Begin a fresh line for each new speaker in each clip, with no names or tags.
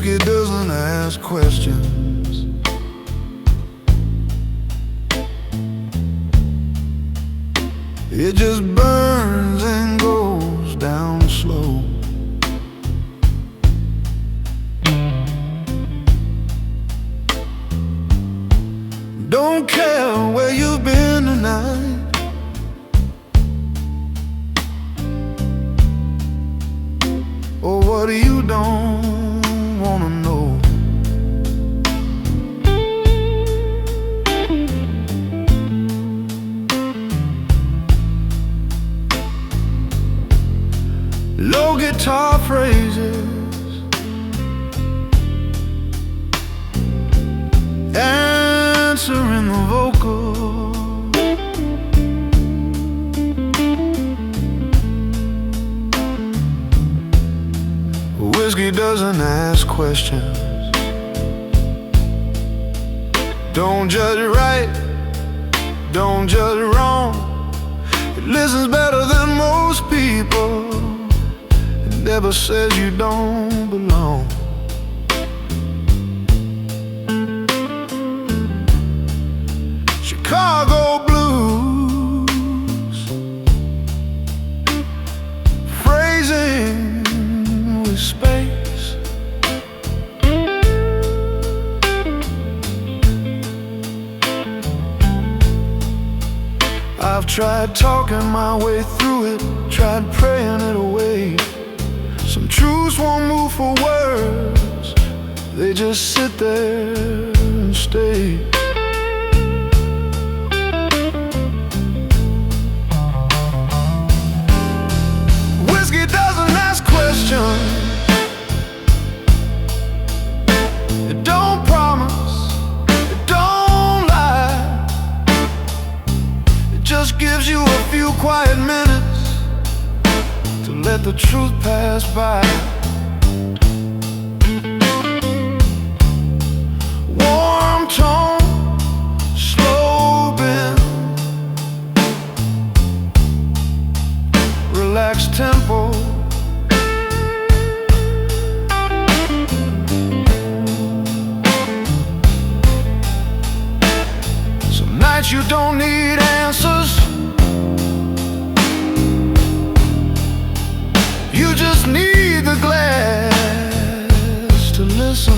Whiskey doesn't ask questions. It just burns and goes down slow. Don't care where you've been tonight. Or what you don't wanna know. Low guitar phrases, answering the vocal. Whiskey doesn't ask questions. Don't judge right, don't judge wrong. It listens better than most people. It never says you don't belong. Chicago blues, phrasing with space. I've tried talking my way through it, tried praying it away. Some truths won't move for words, they just sit there and stay. Whiskey doesn't ask questions. It don't promise, it don't lie. It just gives you a few quiet minutes to let the truth pass by. Warm tone, slow bend, relaxed tempo. Some nights you don't need answers, you just need the glass to listen.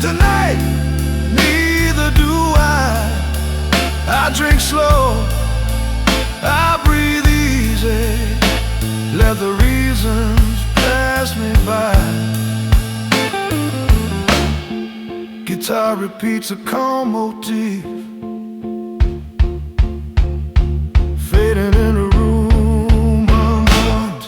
Tonight, neither do I drink slow, I breathe easy, let the reasons pass me by. Guitar repeats a calm motif, fading in a room unloved.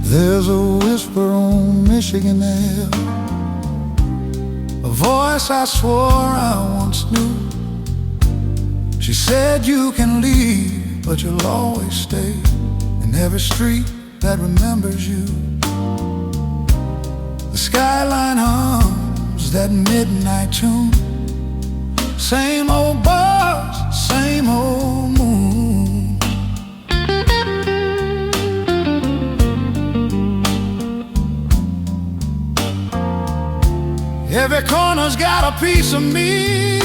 There's a whisper on Michigan Ave, a voice I swore I once knew. She said you can leave, but you'll always stay in every street that remembers you. The skyline hums that midnight tune, same old bars, same old moon. Every corner's got a piece of me,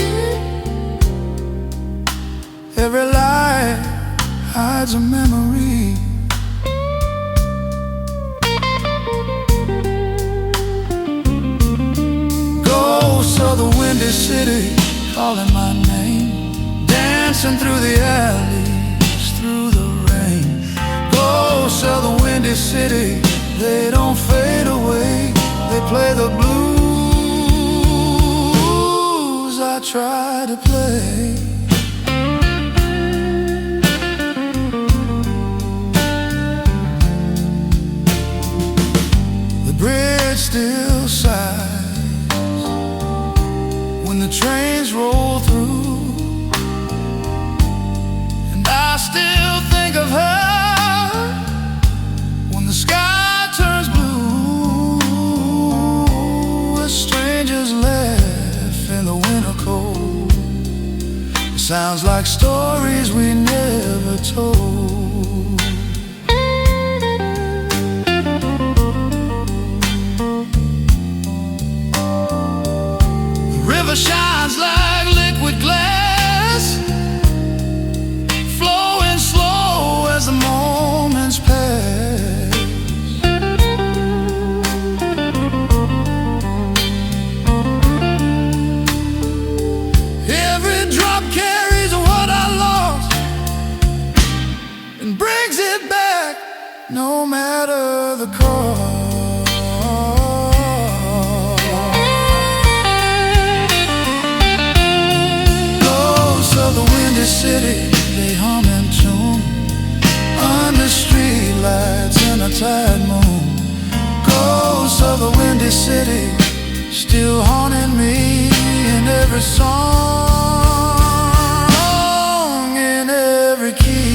every light hides a memory. Ghosts of the windy city calling my name, dancing through the alleys, through the rain. Ghosts of the windy city, they don't fade away, they play the blues I try to play. The bridge still sighs when the trains roll through, and I still think of her when the sky turns blue. As strangers laugh in the winter cold, it sounds like stories we never told. Shines like liquid glass, flowing slow as the moments pass. Every drop carries what I lost and brings it back, no matter the cost. City, they hum and tune under streetlights and a tired moon. Ghosts of the windy city, still haunting me in every song, in every key.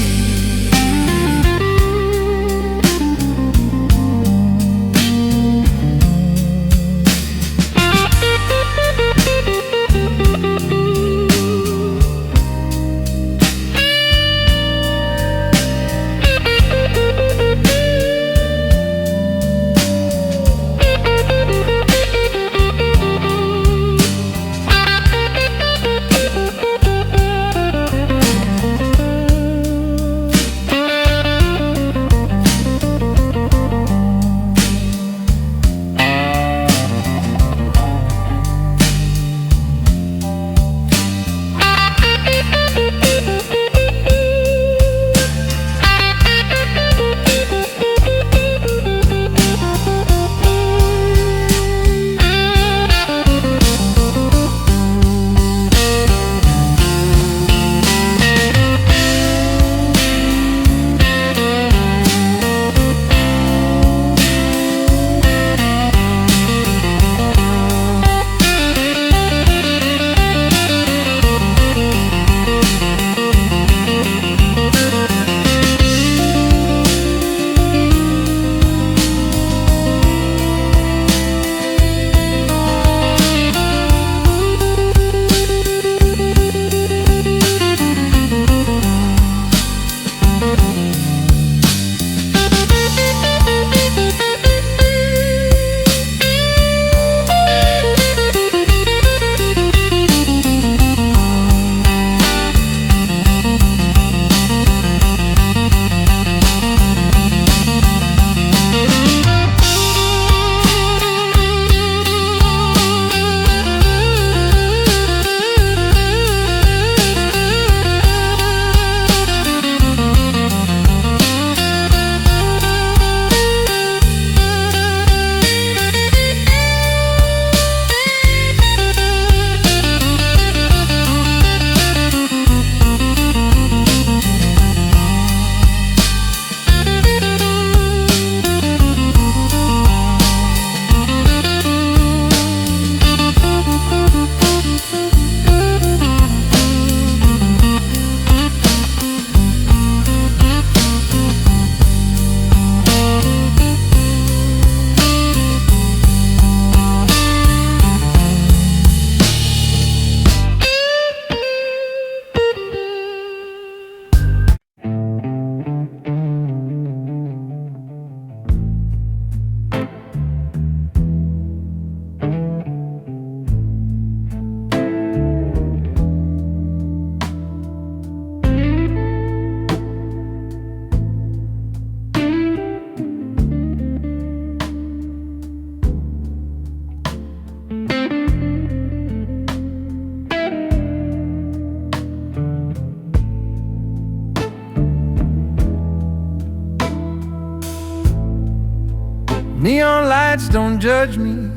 Neon lights don't judge me,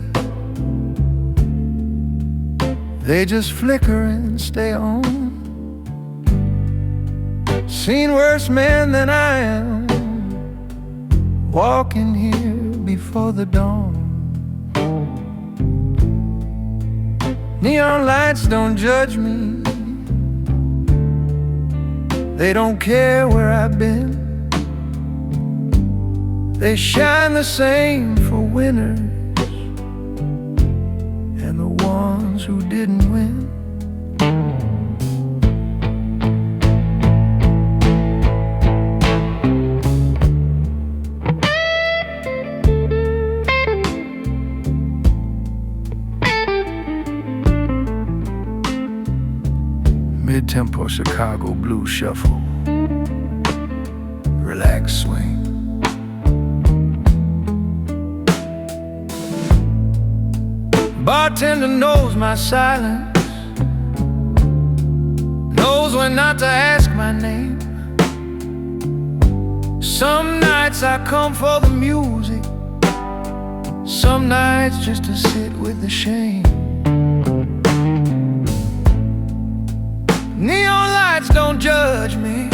they just flicker and stay on. Seen worse men than I am, walking here before the dawn. Neon lights don't judge me, they don't care where I've been. They shine the same for winners and the ones who didn't win. Mid-tempo Chicago blues shuffle, relaxed swing. Bartender knows my silence, knows when not to ask my name. Some nights I come for the music, some nights just to sit with the shame. Neon lights don't judge me,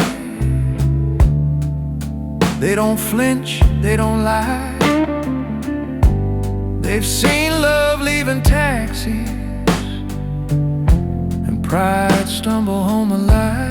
they don't flinch, they don't lie. They've seen love leaving taxis and pride stumble home alive.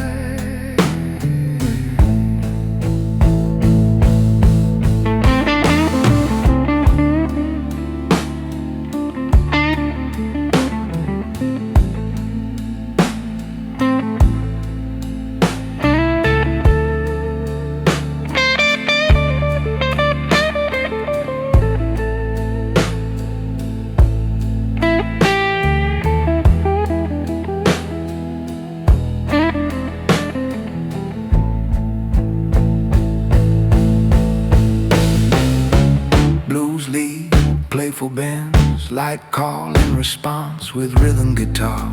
Playful bands, light call and response with rhythm guitar.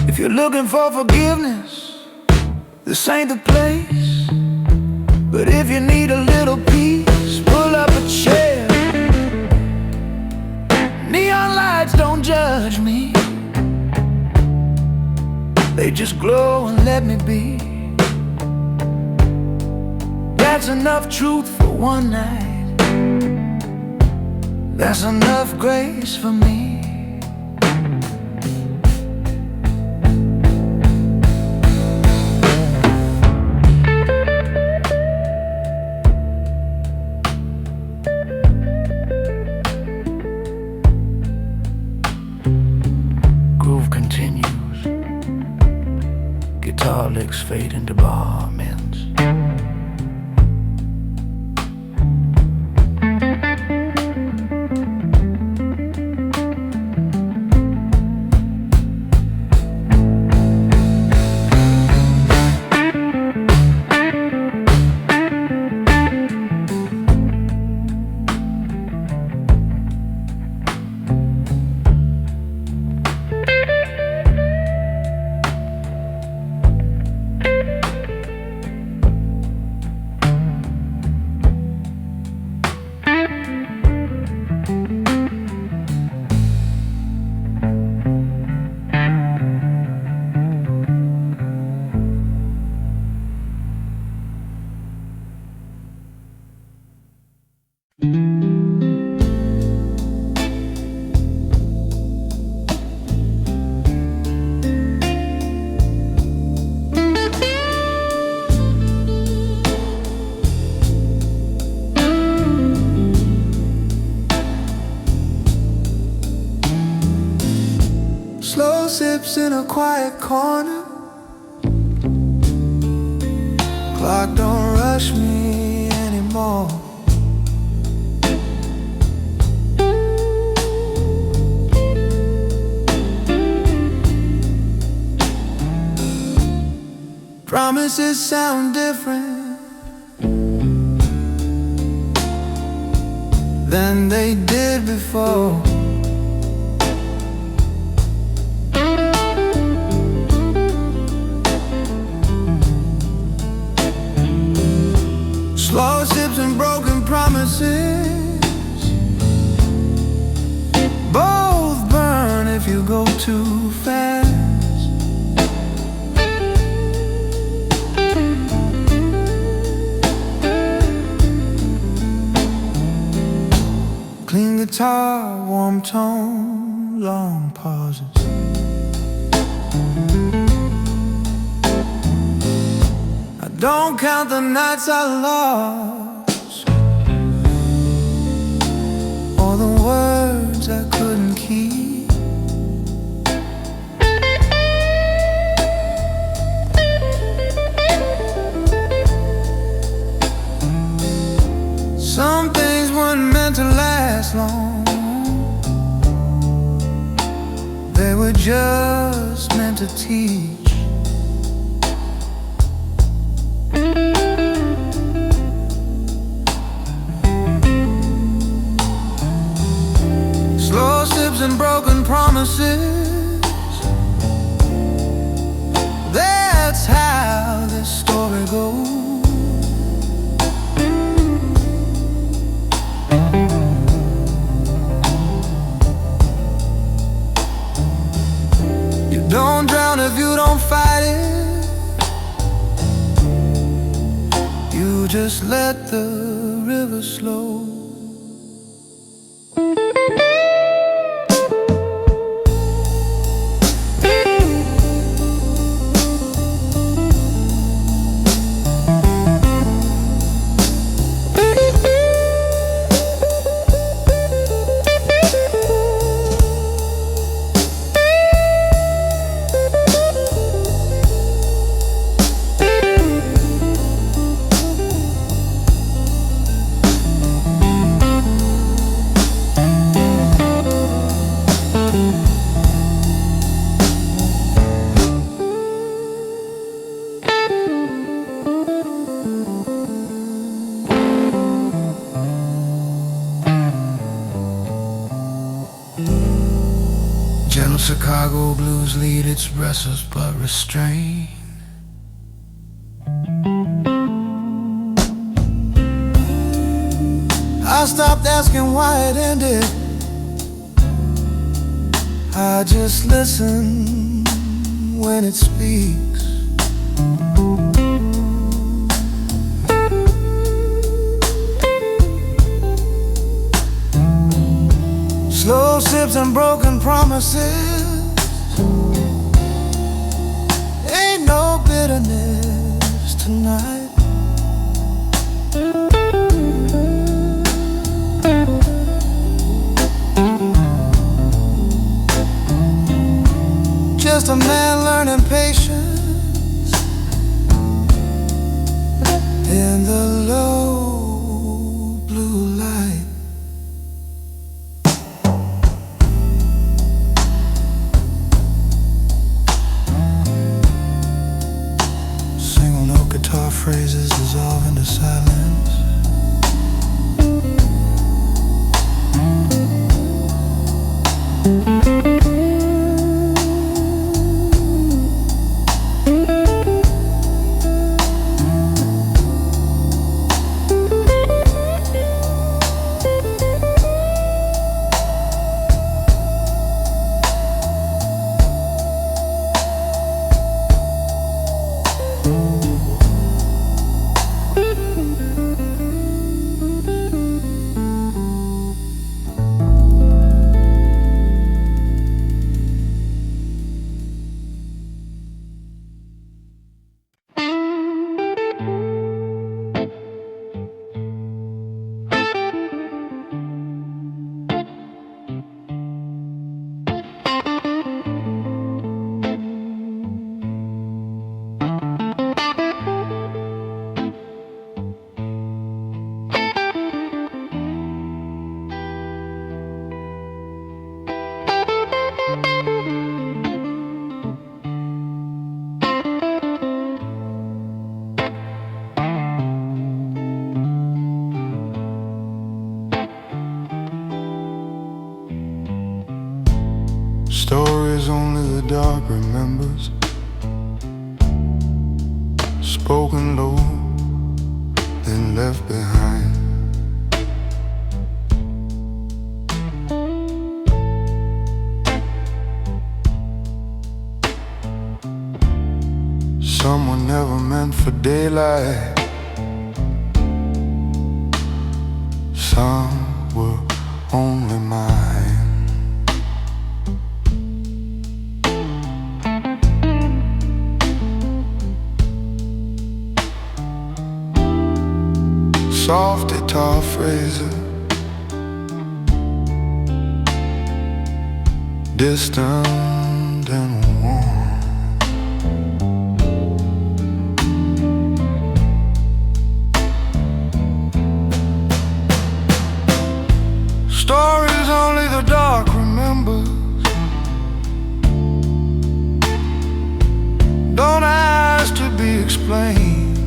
If you're looking for forgiveness, this ain't the place. But if you need a little peace, pull up a chair. Neon lights don't judge me, they just glow and let me be. That's enough truth for one night, that's enough grace for me. Groove continues, guitar licks fade into bar amends. Slow sips in a quiet corner, clock don't rush me anymore. Promises sound different than they did before. go too fast. Clean guitar, warm tone, long pauses. I don't count the nights I lost, or the words I couldn't keep. Some things weren't meant to last long, they were just meant to teach. Slow sips and broken promises, that's how this story goes. You don't drown if you don't fight it, you just let the river flow. Gentle Chicago blues lead, it's restless but restrained. I stopped asking why it ended, I just listen when it speaks. Slow sips and broken promises, ain't no bitterness tonight. Just a man learning patience in the low blue light. Single note guitar phrases dissolve into silence. Stories only the dark remembers, spoken low, then left behind. Some were never meant for daylight. Some were only mine. Soft guitar phrases, distant and warm. Stories only the dark remembers. Don't ask to be explained.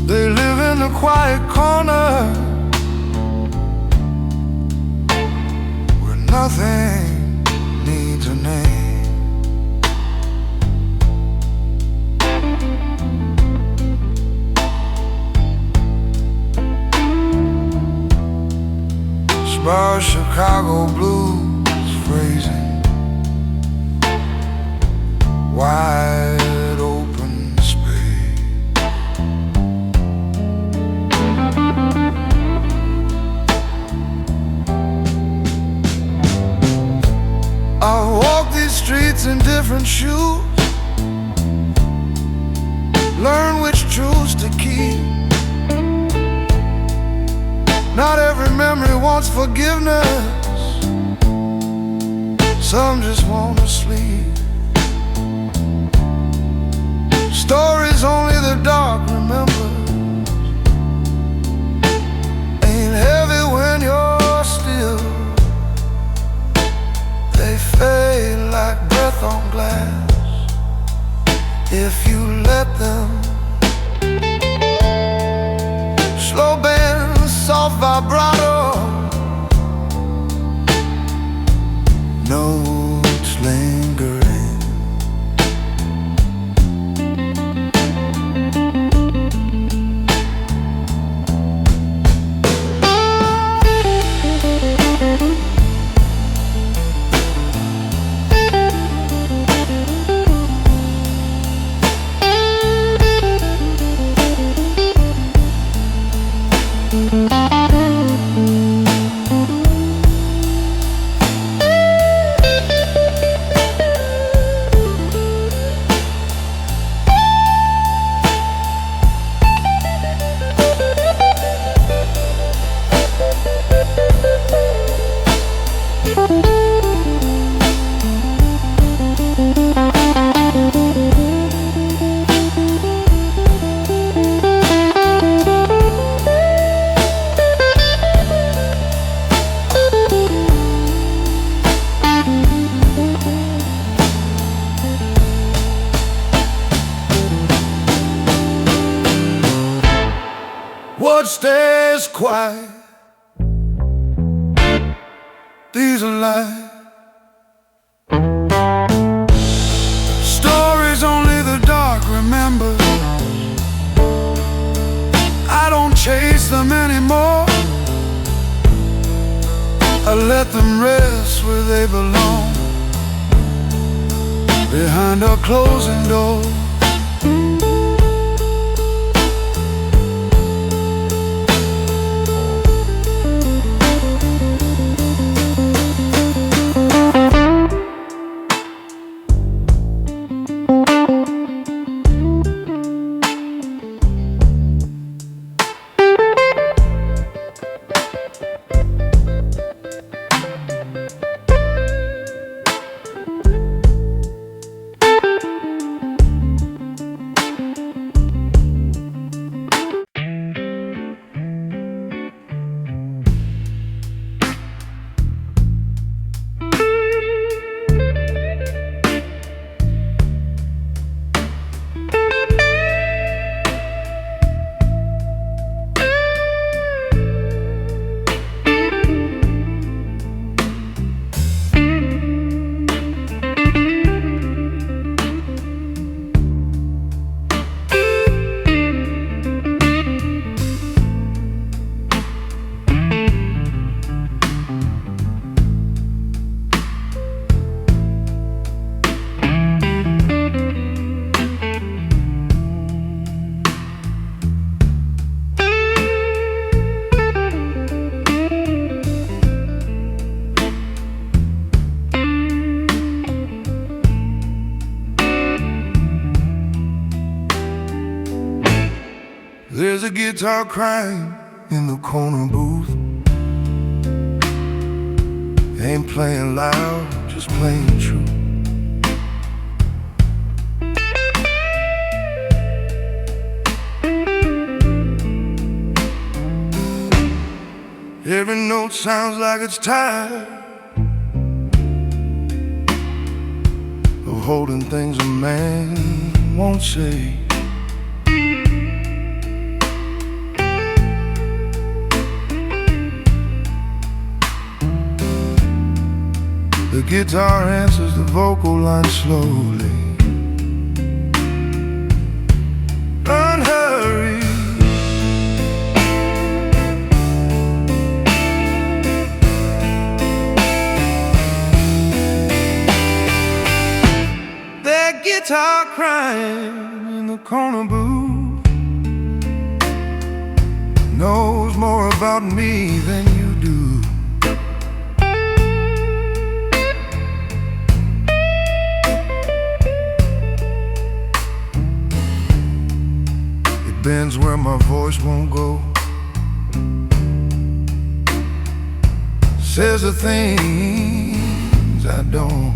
They live in a quiet corner where nothing needs a name. Sparse Chicago blues phrasing, wide open space. I walk these streets in different shoes, learn which truths to keep. Not every memory wants forgiveness. Some just want to sleep. Stories only the dark remembers. Ain't heavy when you're still. They fade like breath on glass if you let them. Slow bend, soft vibrato, notes lingering. What stays quiet? These are lies. Stories only the dark remembers. I don't chase them anymore. I let them rest where they belong, behind our closing door. There's a guitar crying in the corner booth. Ain't playing loud, just playing true. Every note sounds like it's tired of holding things a man won't say. The guitar answers the vocal line slowly. Unhurry. That guitar crying in the corner booth knows more about me than you do. Bends where my voice won't go. Says the things I don't.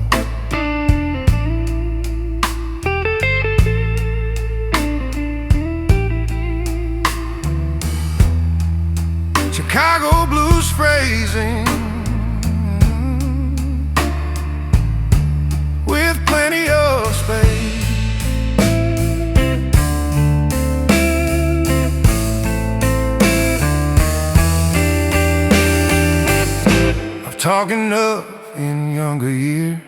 Chicago blues phrasing with plenty of space. Talking up in younger years,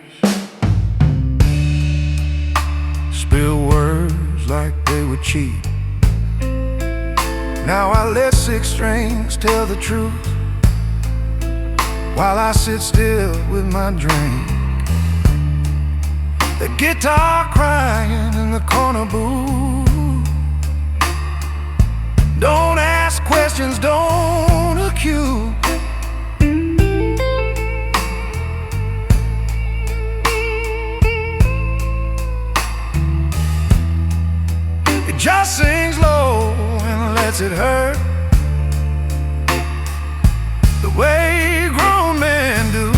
spill words like they were cheap. Now I let six strings tell the truth while I sit still with my drink. The guitar crying in the corner booth. Don't ask questions, don't accuse. Just sings low and lets it hurt the way grown men do.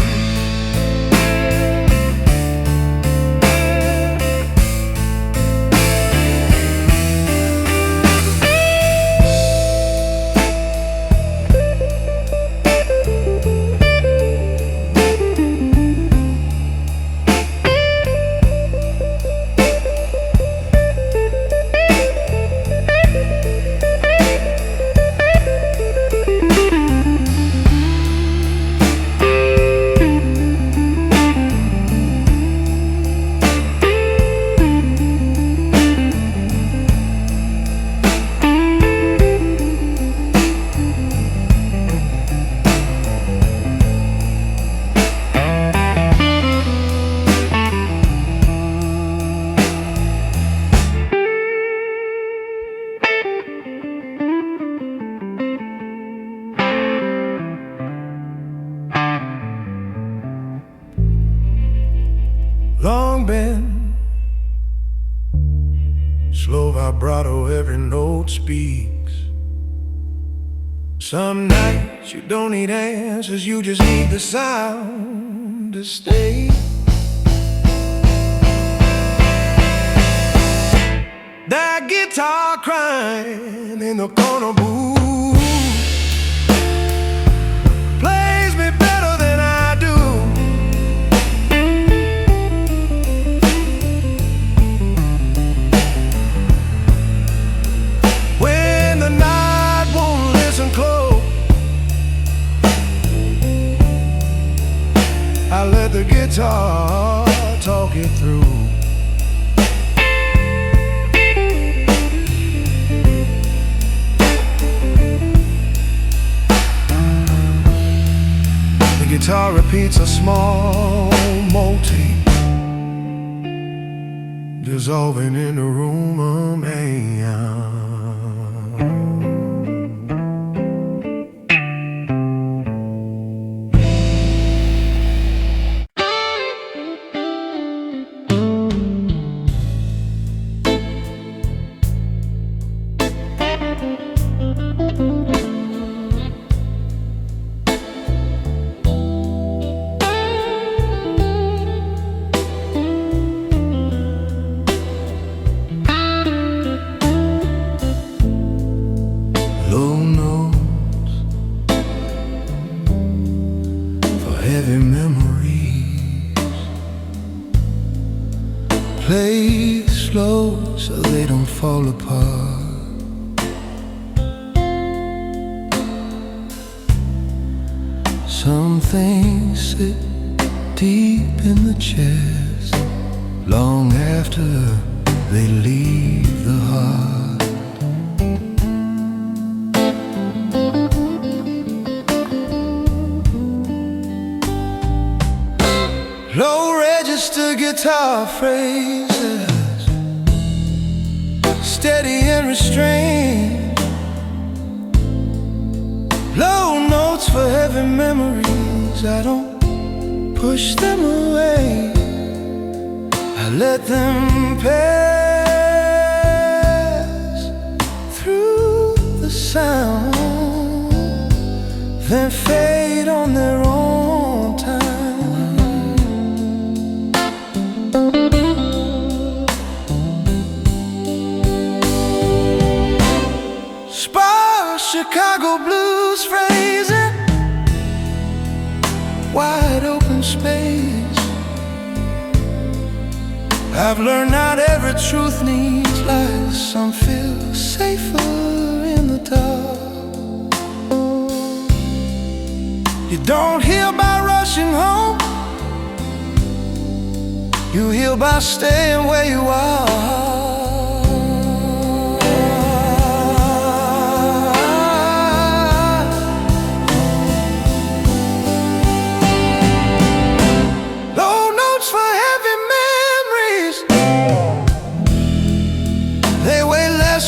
Long bend, slow vibrato, every note speaks. Some nights you don't need answers, you just need the sound to stay. That guitar crying in the corner booth plays me better than I do. When the night won't listen close, I let the guitar talk it through. The guitar repeats a small motif, dissolving in the room of man. heavy memories. Play slow so they don't fall apart. Some things sit deep in the chest, long after they leave the heart. Low register guitar phrases, steady and restrained. Low notes for heavy memories, I don't push them away. I let them pass through the sound, then fade on their own time. Sparse Chicago blues phrasing, wide open space. I've learned not every truth needs light. Some feel safer in the dark. You don't heal by rushing home, you heal by staying where you are.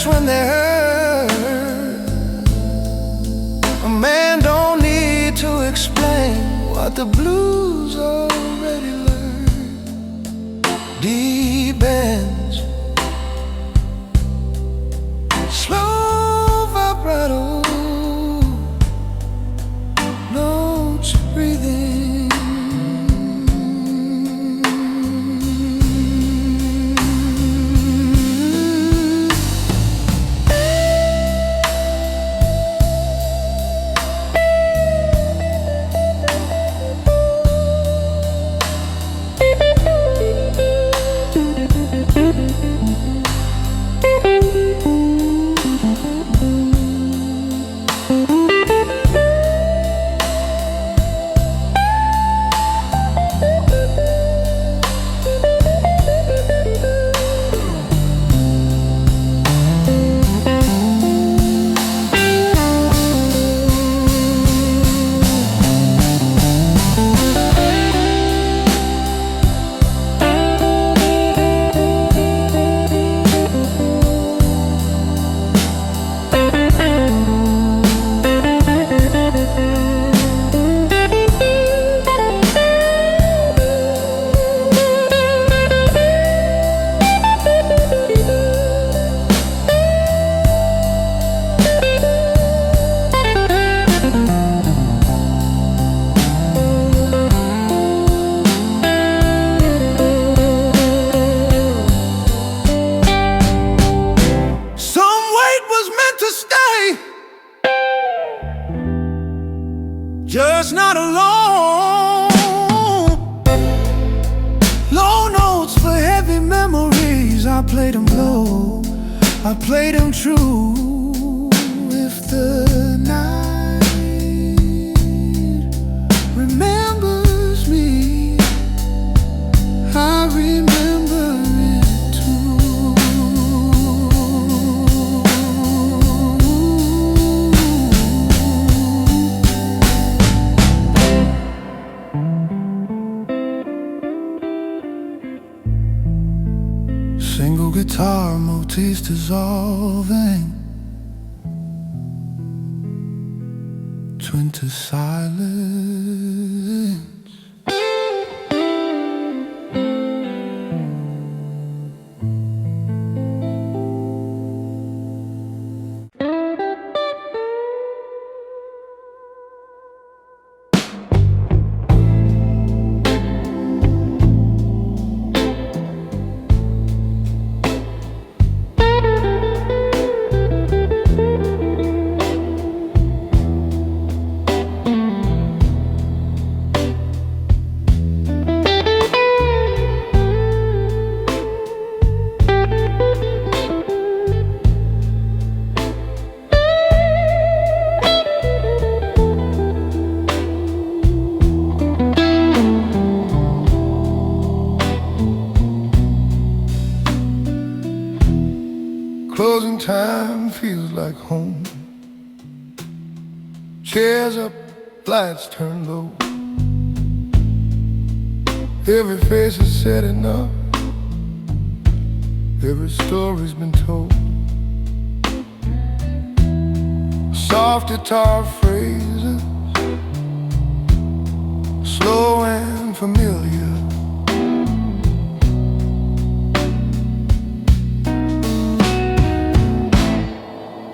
When they're hurt, a man don't need to explain what the blues already learned. Deep ends, slow vibrato notes breathing. Just not alone. Low notes for heavy memories. I played them low, I played them true. If the night remembers me, I remember it too. Single guitar motifs dissolving into silence. time feels like home. Chairs up, lights turned low. Every face is said enough. Every story's been told. Soft guitar phrases, slow and familiar.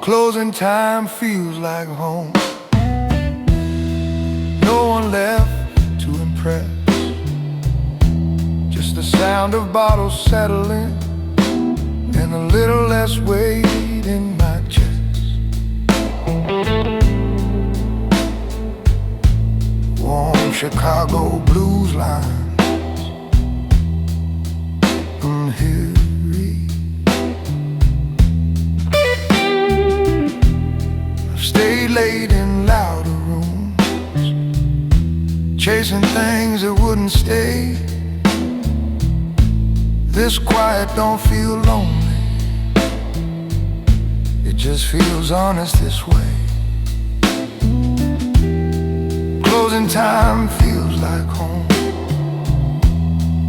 Closing time feels like home. No one left to impress. Just the sound of bottles settling and a little less weight in my chest. Warm Chicago blues lines unhurried. I've stayed late in louder rooms, chasing things that wouldn't stay. This quiet don't feel lonely, it just feels honest this way. Closing time feels like home.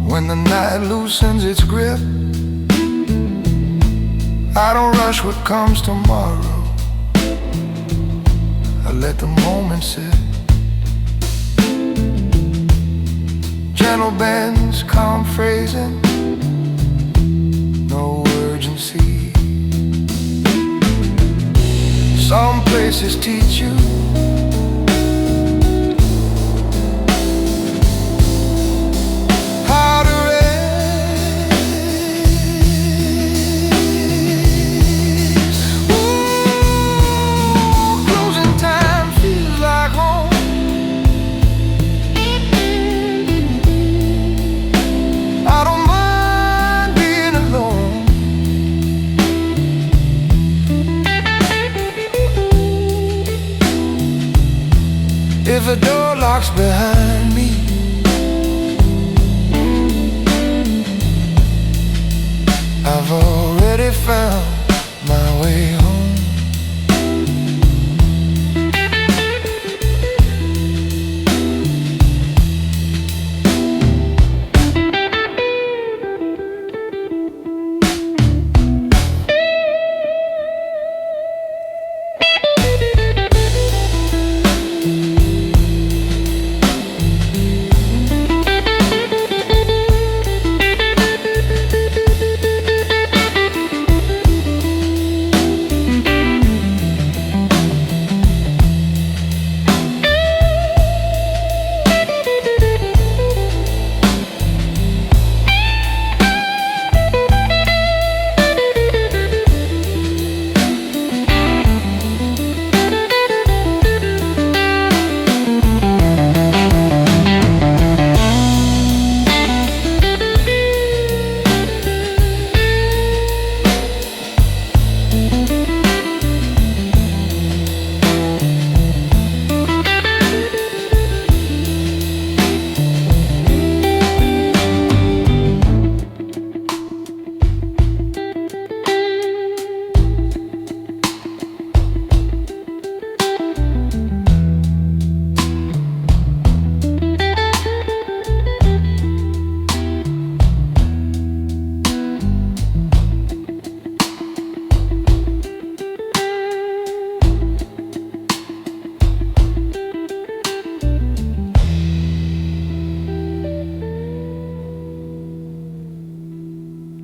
When the night loosens its grip, I don't rush what comes tomorrow. I let the moment sit. Gentle bends, calm phrasing, no urgency. Some places teach you how to rest. Ooh, closing time feels like home. I don't mind being alone. If a door locks behind me, I've already found my way home.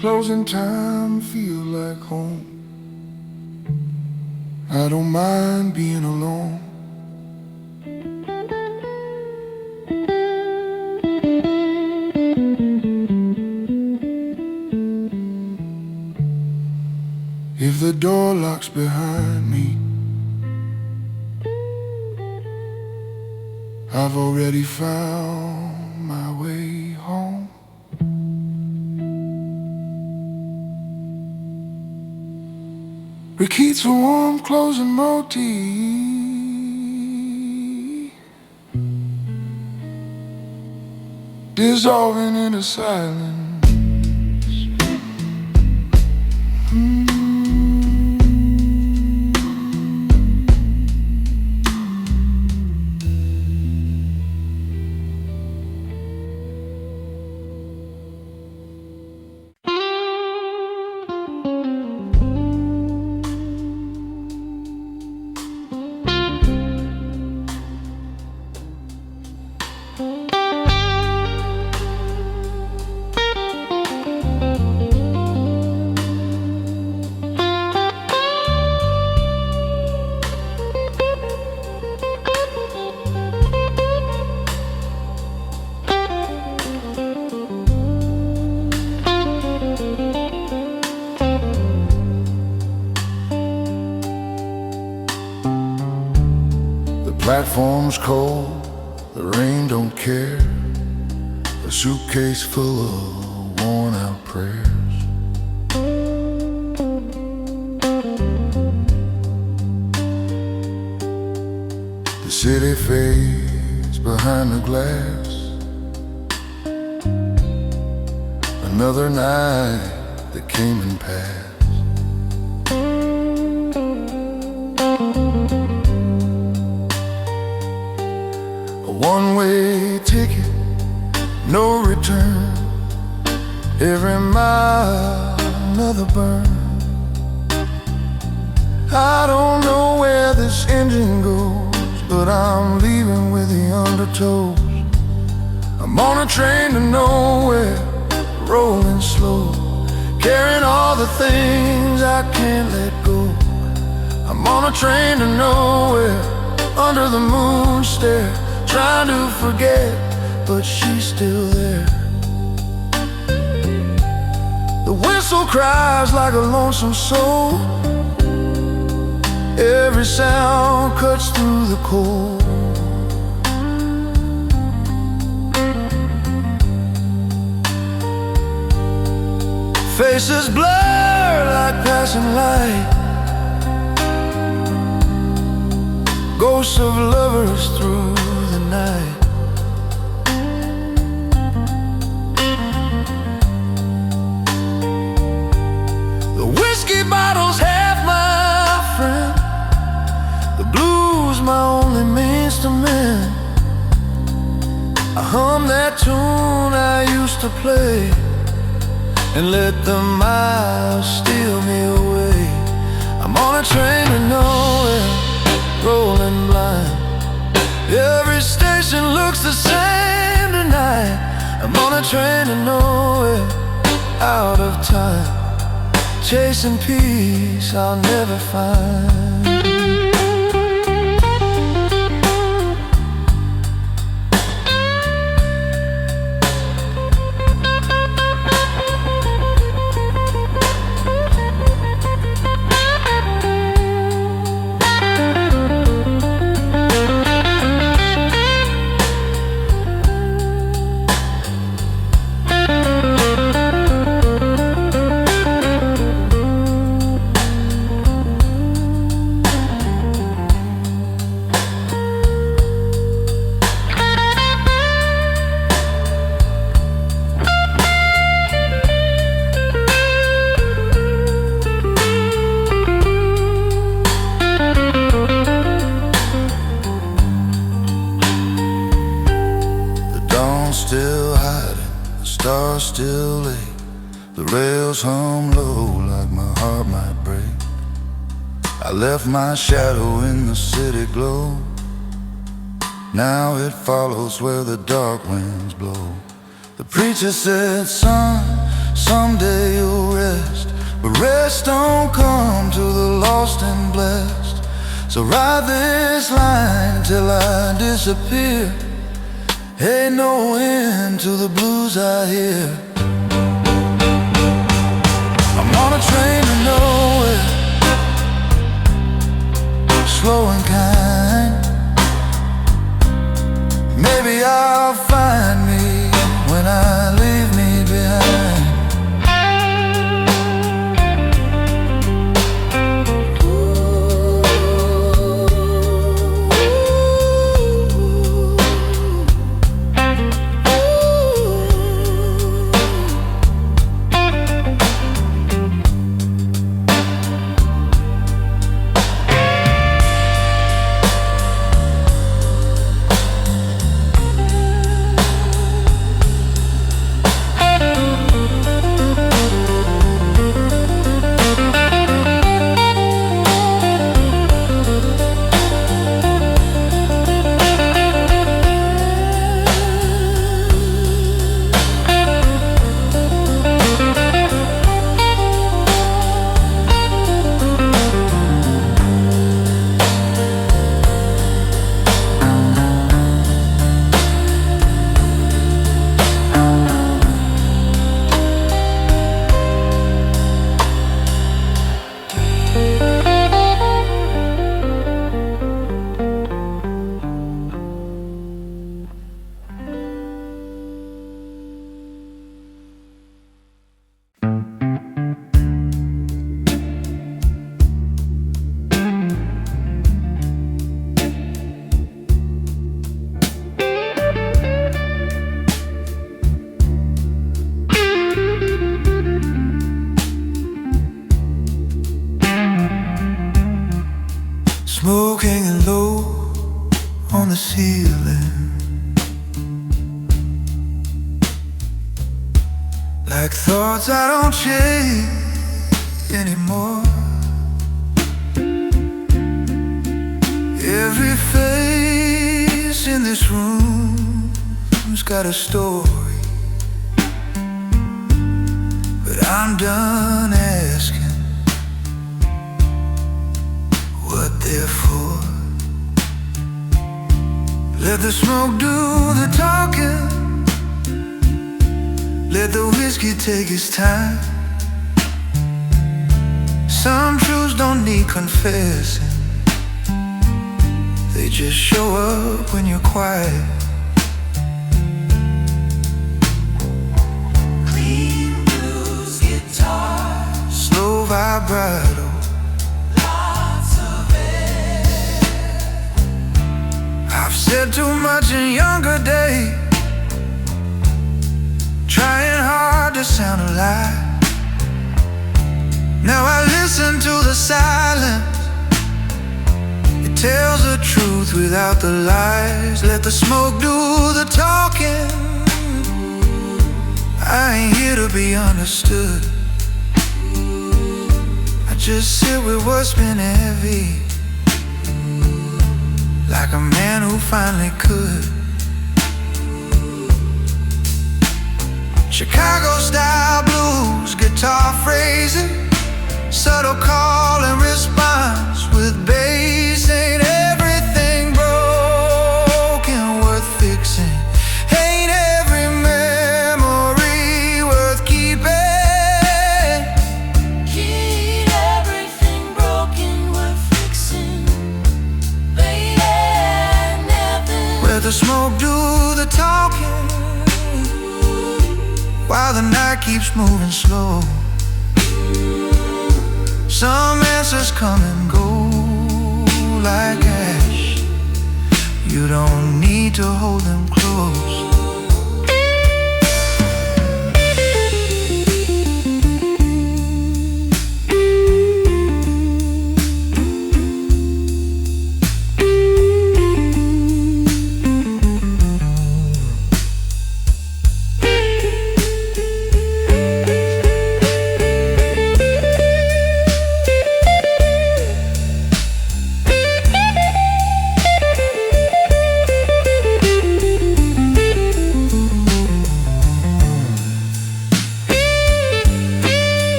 Closing time feel like home. I don't mind being alone. If the door locks behind me, I've already found my way home. Repeats a warm closing motif, dissolving into silence. uniform's cold, the rain don't care. A suitcase full of worn out prayers. The city fades behind the glass. Another night that came and passed. A one-way ticket, no return. Every mile, another burn. I don't know where this engine goes, but I'm leaving with the undertows. I'm on a train to nowhere, rolling slow, carrying all the things I can't let go. I'm on a train to nowhere, under the moon stare, trying to forget, but she's still there. The whistle cries like a lonesome soul. Every sound cuts through the cold. Faces blur like passing light. Ghosts of lovers through the night. The whiskey bottle's half my friend. The blues my only means to mend. I hum that tune I used to play and let the miles steal me away. I'm on a train to nowhere, rolling blind. Every station looks the same tonight. I'm on a train to nowhere, out of time, chasing peace I'll never find. Still hiding, the stars still late. The rails hum low like my heart might break. I left my shadow in the city glow. Now it follows where the dark winds blow. The preacher said, son, someday you'll rest, but rest don't come to the lost and blessed. So ride this line till I disappear. Ain't no end to the blues I hear. I'm on a train to nowhere, slow and kind. Maybe I'll find me when I leave me behind. like thoughts I don't chase anymore. Every face in this room's got a story, but I'm done asking what they're for. Let the smoke do the talking, let the whiskey take its time. Some truths don't need confessing, they just show up when you're quiet.
Clean blues guitar,
Slow vibrato,
lots of it.
I've said too much in younger days, trying hard to sound alive. Now I listen to the silence, it tells the truth without the lies. Let the smoke do the talking, I ain't here to be understood. I just sit with what's been heavy, like a man who finally could. Chicago style blues, guitar phrasing, subtle call and response with bass. Ain't everything broken worth fixing? Ain't every memory worth keeping?
Ain't everything broken worth fixing? Baby, never.
Let the smoke do the talking, while the night keeps moving slow. Some answers come and go like ash, you don't need to hold them close.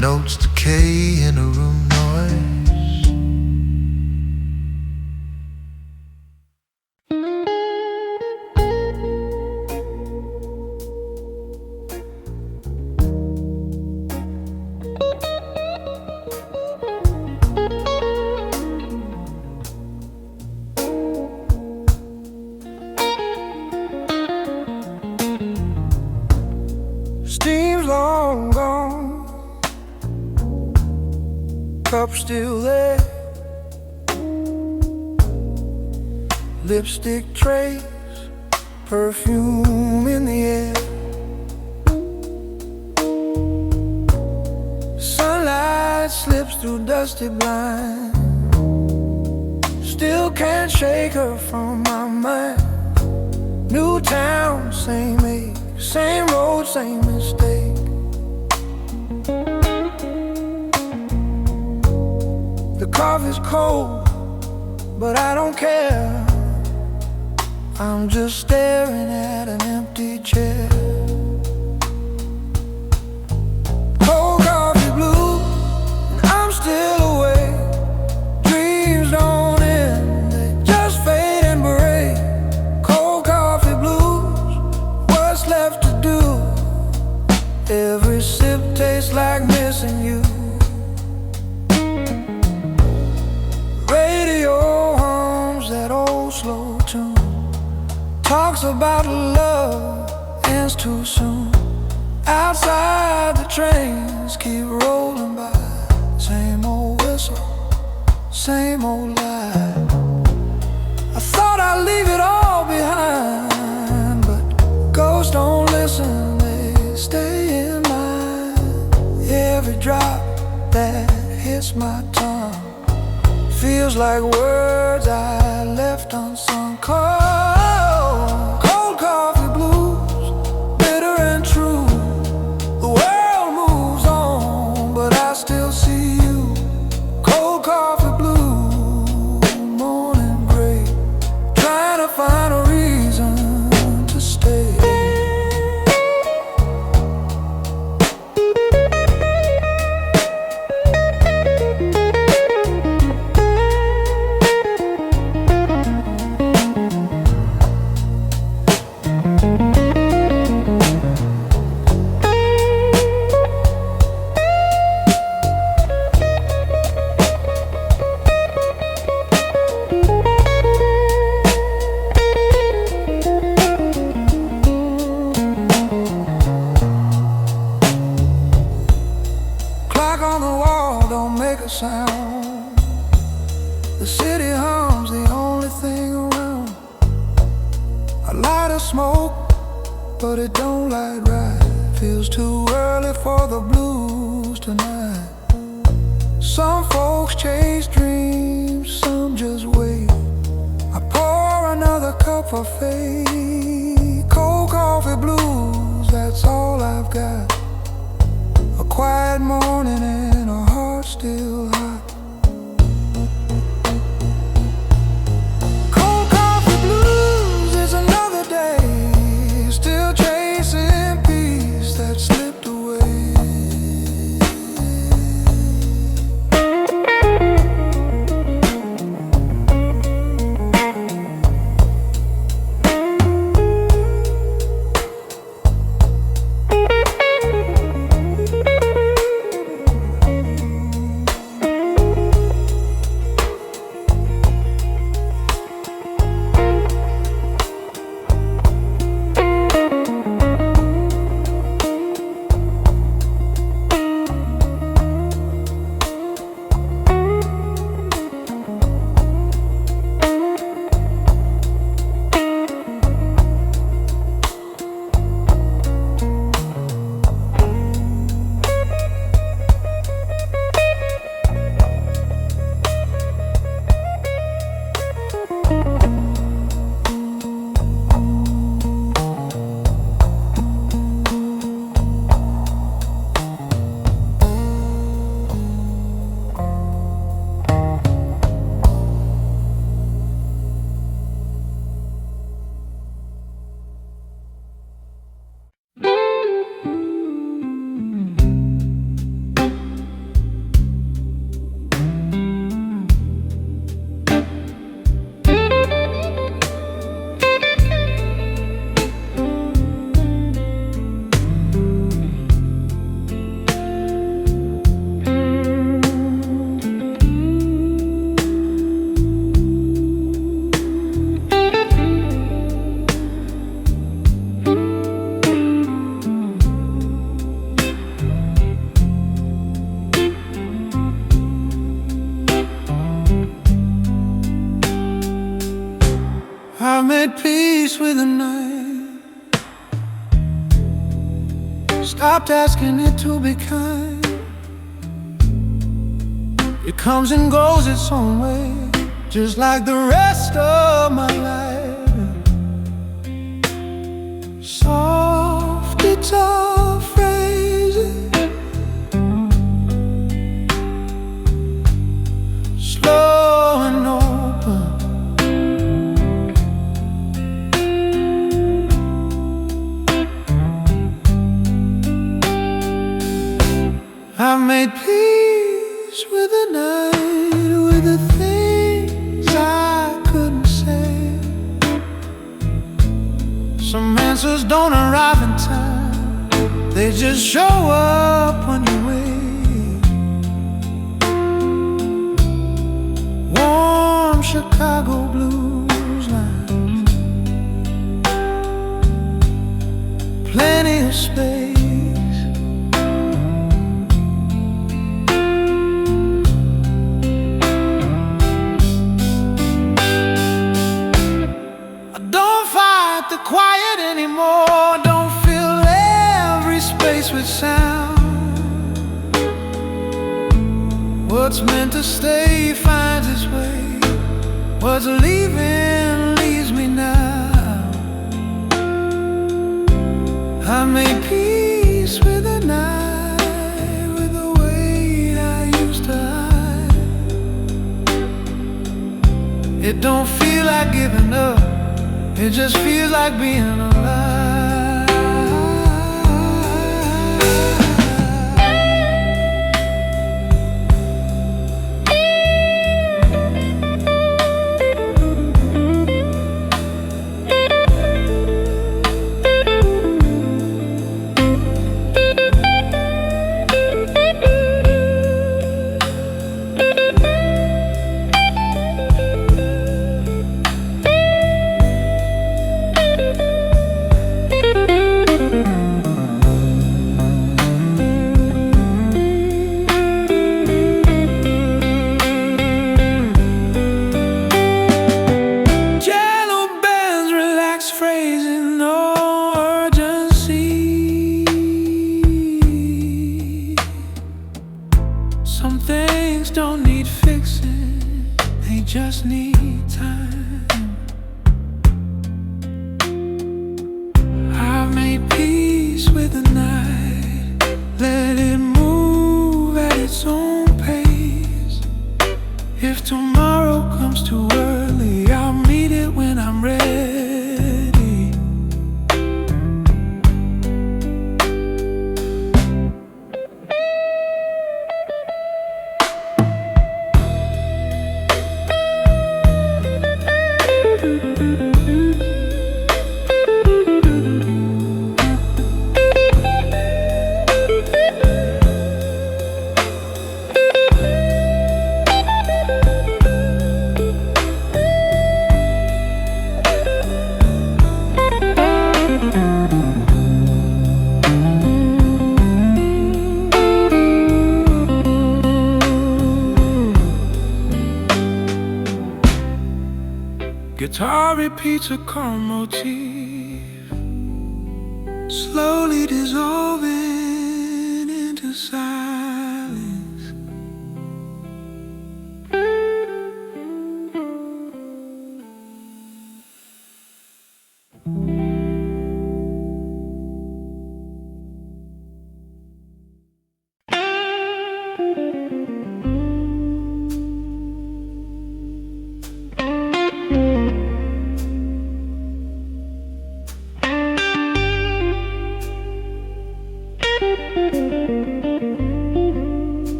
Notes decay in a room noise. Steam's long gone, cup still there, lipstick trace, perfume in the air. Sunlight slips through dusty blinds, still can't shake her from my mind. New town, same age, same road, same mistake. The coffee's cold, but I don't care. I'm just staring at an empty chair. Cold coffee blue, and I'm still awake. Dreams don't end, they just fade and break. Cold coffee blues, what's left to do? Every sip tastes like missing you. Radio hums that old slow tune, talks about love ends too soon. Outside the trains keep rolling by, same old whistle, same old lie. I thought I'd leave it all behind, but ghosts don't listen, they stay taste my tongue. Feels like words I left unsung. Cold coffee blues, bitter and true. The world moves on, but I still see you. Cold coffee blue, morning gray, trying to find a reason to stay. On the wall don't make a sound. The city hums, the only thing around. A light of smoke, but it don't light right. Feels too early for the blues tonight. Some folks chase dreams, some just wait. I pour another cup for fate. Cold coffee blues, that's all I've got. A quiet morning and a heart still hot. Cold coffee blues is another day, still chasing peace that slipped away. I made peace with the night, stopped asking it to be kind. It comes and goes its own way, just like the rest of my life. Soft guitar phrases, slow and open. I made peace with the night, with the things I couldn't say. Some answers don't arrive in time, they just show up when you wait. Warm Chicago blues lines, plenty of space. The quiet anymore, don't fill every space with sound. What's meant to stay finds its way. What's leaving leaves me now. I made peace with the night, with the way I used to hide. It don't feel like giving up, it just feels like being alive. Some things don't need fixing, they just need time. I've made peace with the night, let it move at its own pace. If tomorrow comes too early, I'll meet it when I'm ready. Guitar repeats a chord motif, slowly dissolving into silence.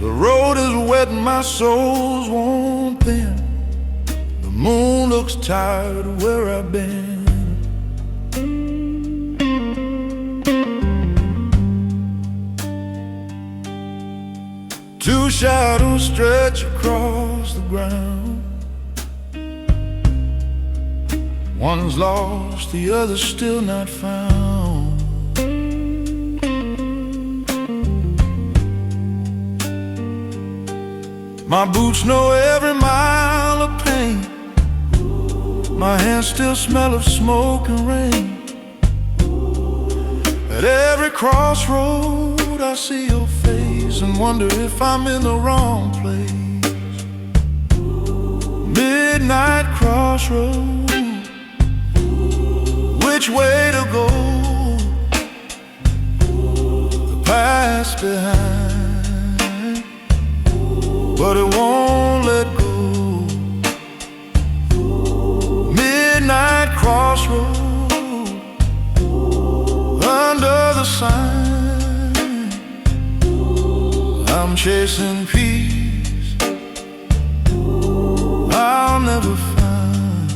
The road is wet and my soul's worn thin. The moon looks tired of where I've been. Two shadows stretch across the ground. One's lost, the other's still not found. My boots know every mile of pain. My hands still smell of smoke and rain. At every crossroad I see your face and wonder if I'm in the wrong place. Midnight crossroad, which way to go? The past behind, but it won't let go. Midnight crossroad, under the sign, I'm chasing peace I'll never find.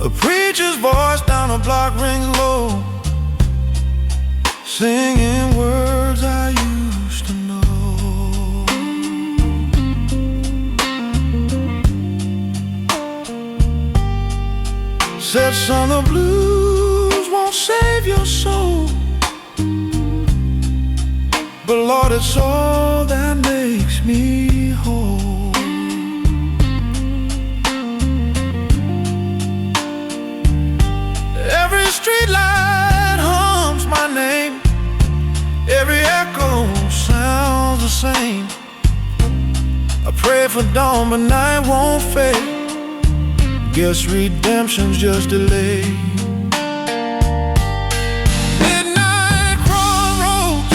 A preacher's voice down a block rings low, singing words I used to know. said, son, the blues won't save your soul, but Lord, it's all that makes me whole. Every street light hums my name, every echo sounds the same. I pray for dawn, but night won't fade. Guess redemption's just delayed. Midnight crossroads,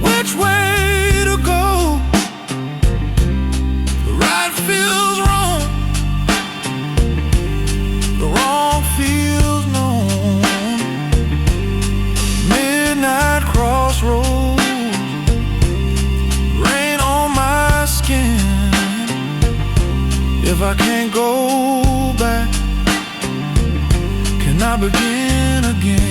which way to go? The right feels wrong, the wrong feels known. Midnight crossroads, rain on my skin. If I can't go back, can I begin again?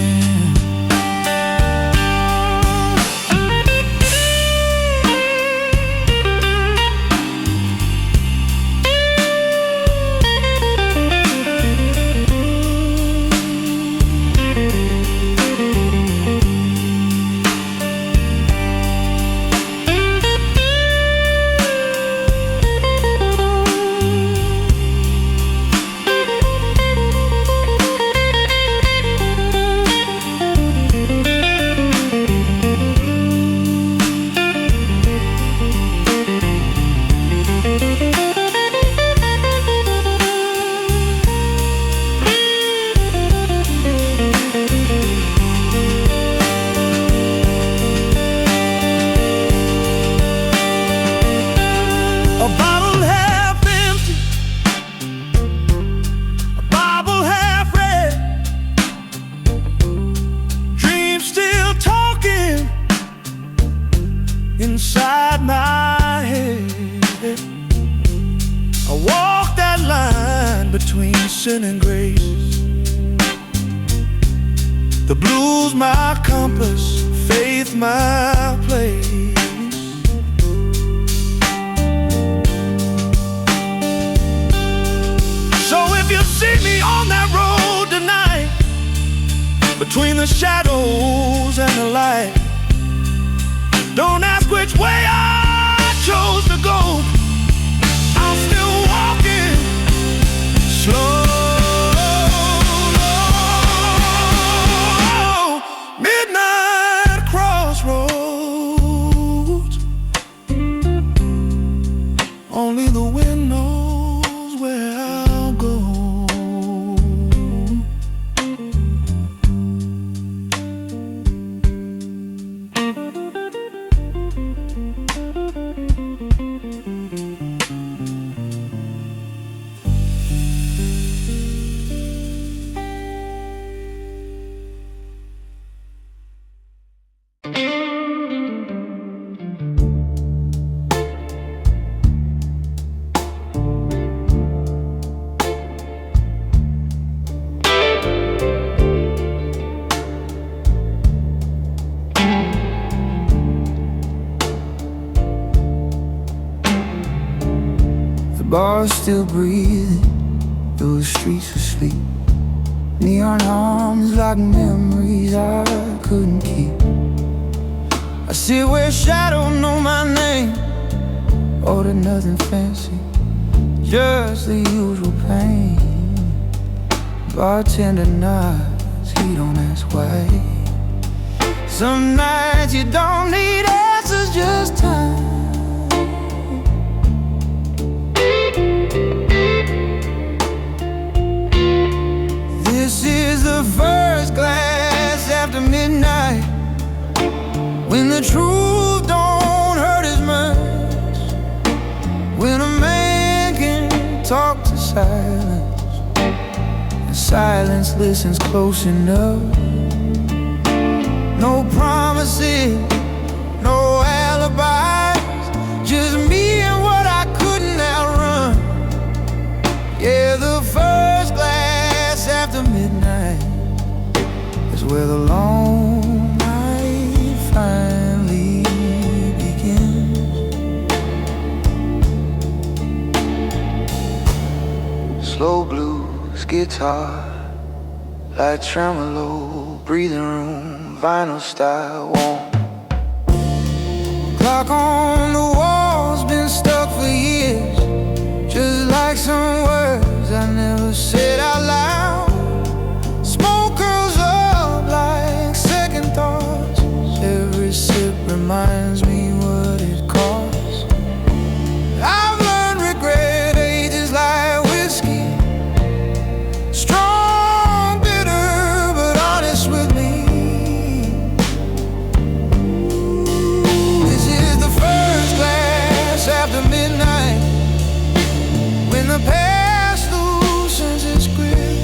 Inside my head, I walk that line between sin and grace. The blues my compass, faith my place. So if you see me on that road tonight, between the shadows and the light, don't ask which way I chose to go. I'm still walking slow. Midnight crossroads, only the wind knows where I'll go.
The bar's still breathing, those streets asleep. Neon arms like memories I couldn't keep. I sit where shadow know my name, order nothing fancy, just the usual pain. Bartender nods, he don't ask why. Some nights you don't need answers, just time. This is the first glass after midnight, when the truth don't hurt as much, when a man can talk to silence, and silence listens close enough. No promises, no alibis, just me and what I couldn't outrun. Yeah, the first glass after midnight is where the long night finally begins. Slow blues guitar, like tremolo, breathing room, vinyl style, warm. Clock on the wall's been stuck for years, just like some words I never said out loud. Smoke curls up like second thoughts. Every sip reminds me what it costs. I've learned regret ages like whiskey, strong, bitter, but honest with me. This is the first glass after midnight, when the past loosens its grip,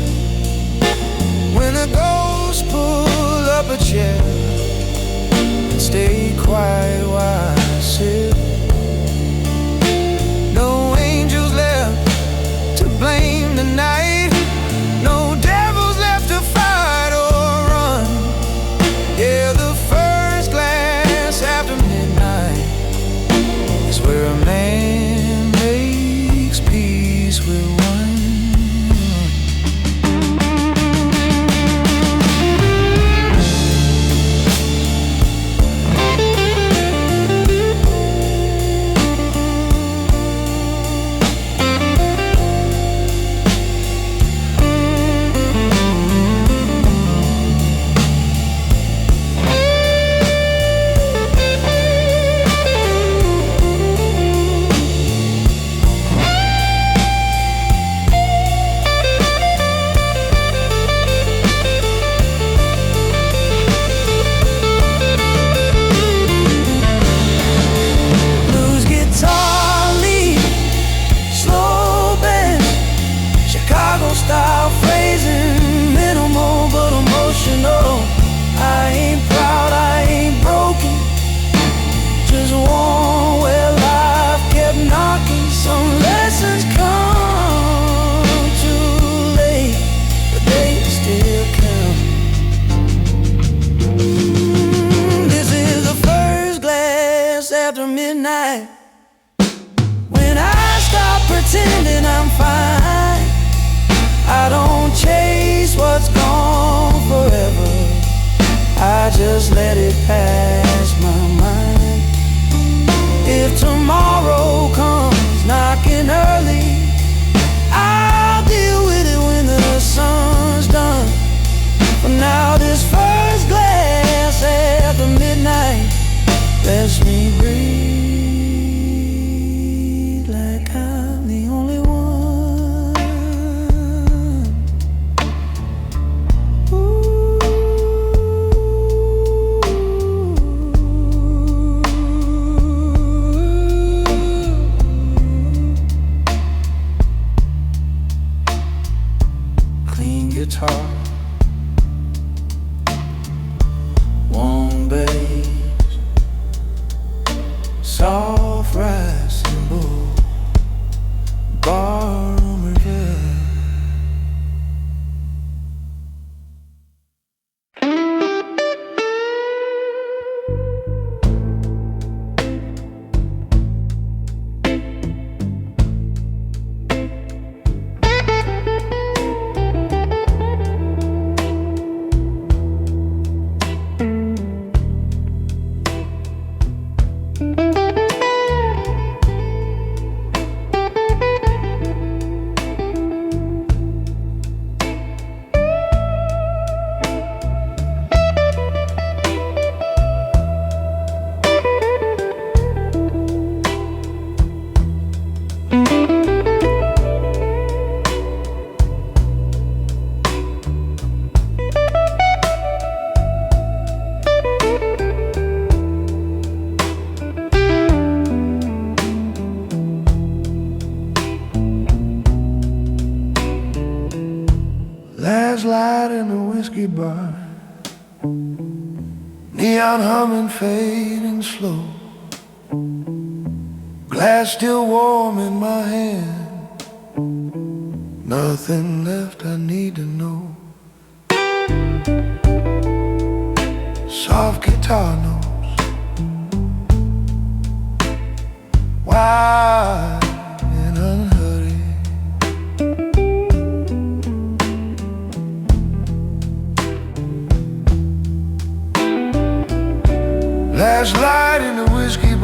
when the ghosts pull up a chair and stay quiet while I sip. No angels left to blame tonight, no devils left to fight or run. Yeah, the first glass after midnight is where a man makes peace with one. Blues guitar lead, slow band, Chicago style phrasing, minimal but emotional. I ain't proud, I ain't broken, just one where life kept knocking. Some lessons come too late, but they still count. This is the first glass after midnight, when I stop pretending I'm fine. I don't chase what's gone forever, I just let it pass my mind. If tomorrow comes knocking early, I'll deal with it when the sun's done. For now, this first glass after midnight lets me breathe like I'm the only one. Clean guitar, warm bass, soft rice and bowl, barroom reverse. Last light in the whiskey bar, neon humming, fading slow, glass still warm in my hand, nothing left I need to know. Soft guitar notes, wide and unhurried,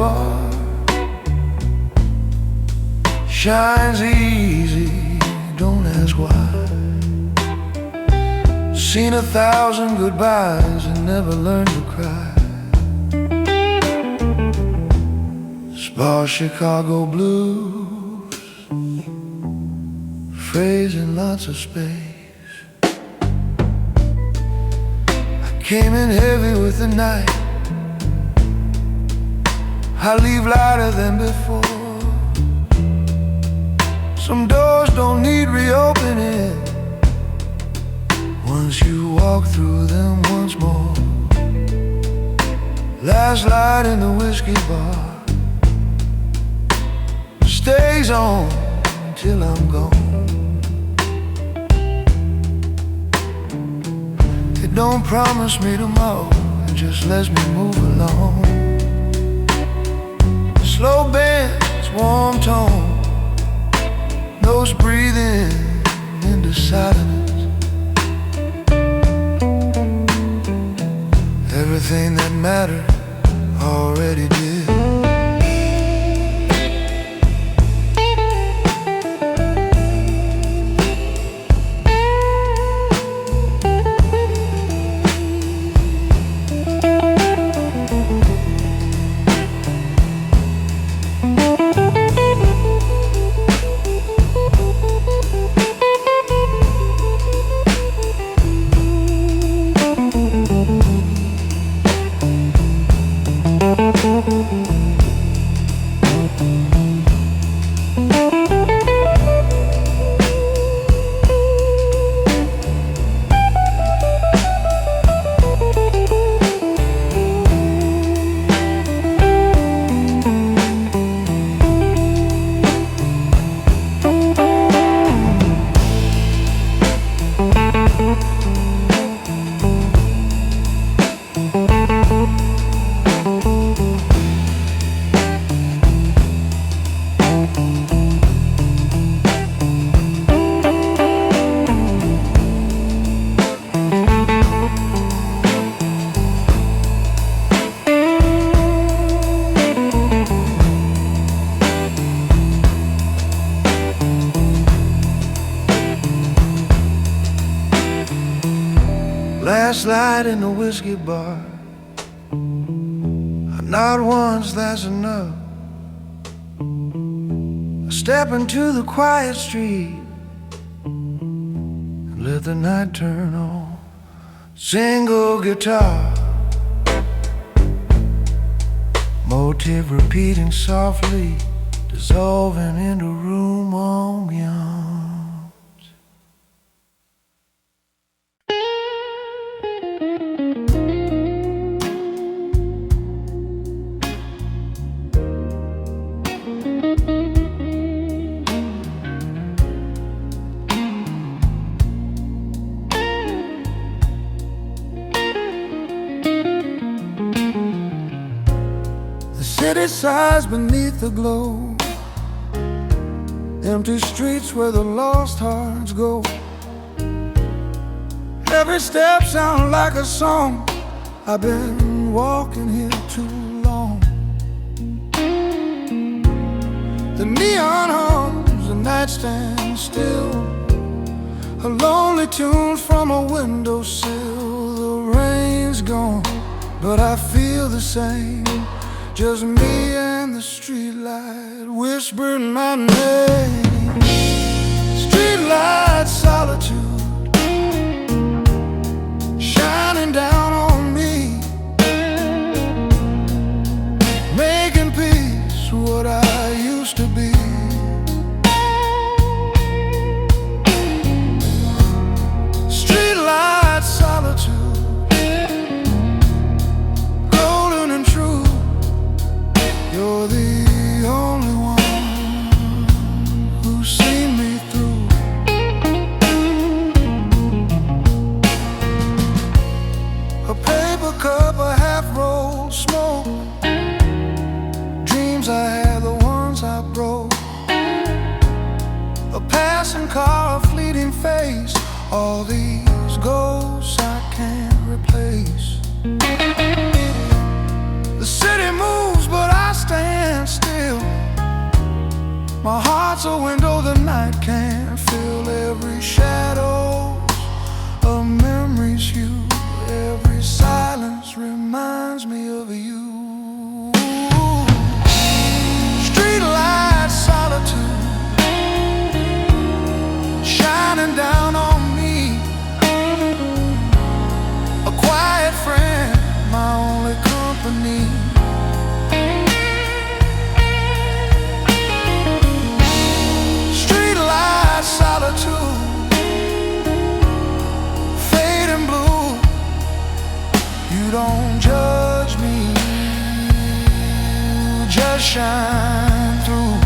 bar shines easy, don't ask why. Seen 1,000 goodbyes and never learned to cry. This bar Chicago blues, phrasing lots of space. I came in heavy with the night, I leave lighter than before. Some doors don't need reopening once you walk through them once more. Last light in the whiskey bar stays on until I'm gone. It don't promise me tomorrow, it just lets me move along. Slow bands, warm tone, nose breathing into silence. Everything that mattered already did. Last night in the whiskey bar, not once, that's enough. I step into the quiet street and let the night turn on. Single guitar, motif repeating softly, dissolving into room ambiance. City sighs beneath the glow, empty streets where the lost hearts go. Every step sounds like a song. I've been walking here too long. The neon hums, the night stands still, a lonely tune from a windowsill. The rain's gone, but I feel the same. Just me and the streetlight whispering my name. Streetlight solitude shining down on me, making peace what I used to be. Streetlight solitude, you're the only one who's seen me through. A paper cup, a half-rolled smoke, dreams I had, the ones I broke. A passing car, a fleeting face, all these ghosts I can't replace. The city moves, but I stand
just shine through.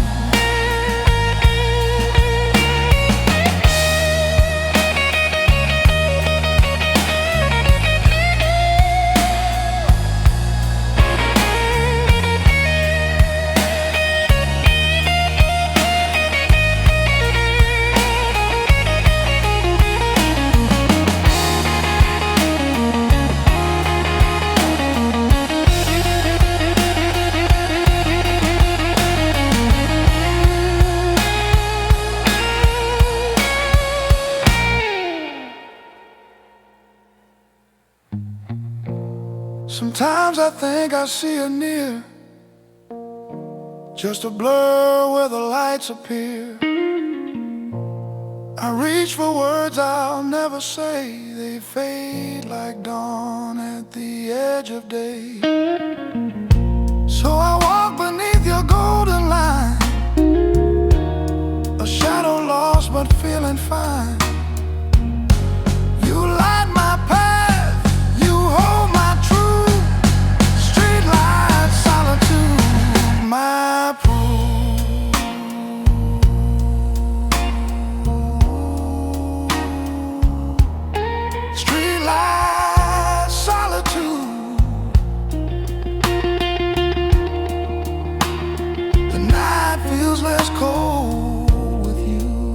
Sometimes I think I see her near, just a blur where the lights appear. I reach for words I'll never say, they fade like dawn at the edge of day. So I walk beneath your golden line, a shadow lost but feeling fine. You light my path, you hold my truth, street light solitude, my proof. Street light solitude, the night feels less cold with you.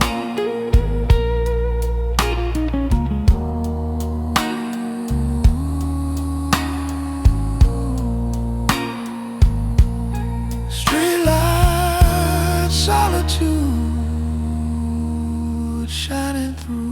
Streetlight solitude shining through.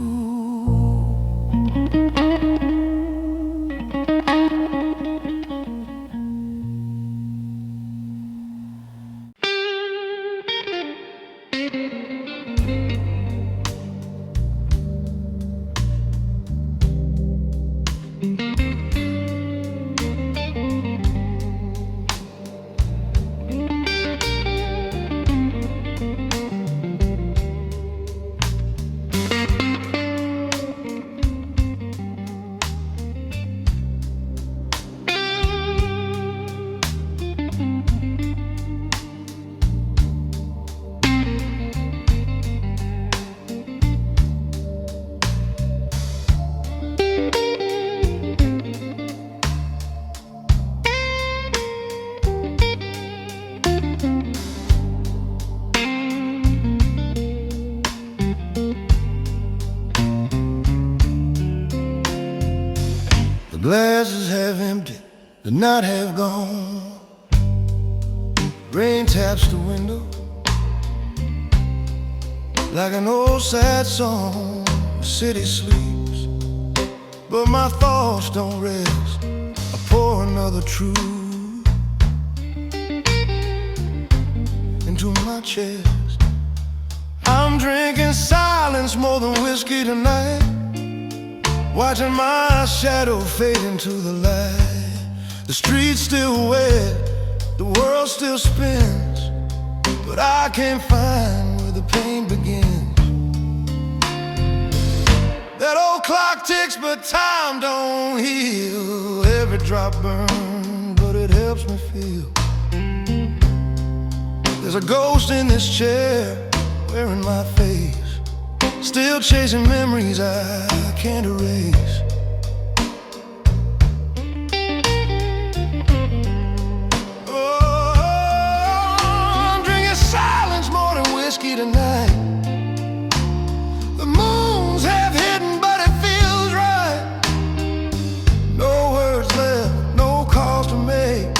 The glasses have emptied, the night have gone. Rain taps the window like an old sad song. The city sleeps, but my thoughts don't rest. I pour another truth into my chest. I'm drinking silence more than whiskey tonight, watching my shadow fade into the light. The street's still wet, the world still spins, but I can't find where the pain begins. That old clock ticks, but time don't heal. Every drop burns, but it helps me feel. There's a ghost in this chair, wearing my face, still chasing memories I can't erase. Oh, I'm drinking silence more than whiskey tonight. The moon's half hidden, but it feels right. No words left, no calls to make,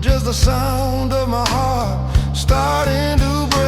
just the sound of my heart starting to break.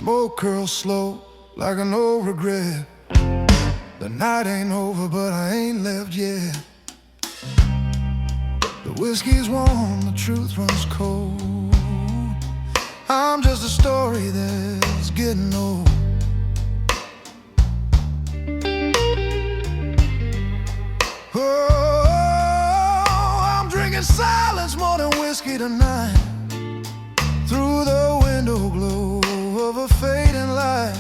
Smoke curls slow like an old regret. The night ain't over, but I ain't left yet. The whiskey's warm, the truth runs cold. I'm just a story that's getting old. Oh, I'm drinking silence more than whiskey tonight. Through the window glow of a fading light,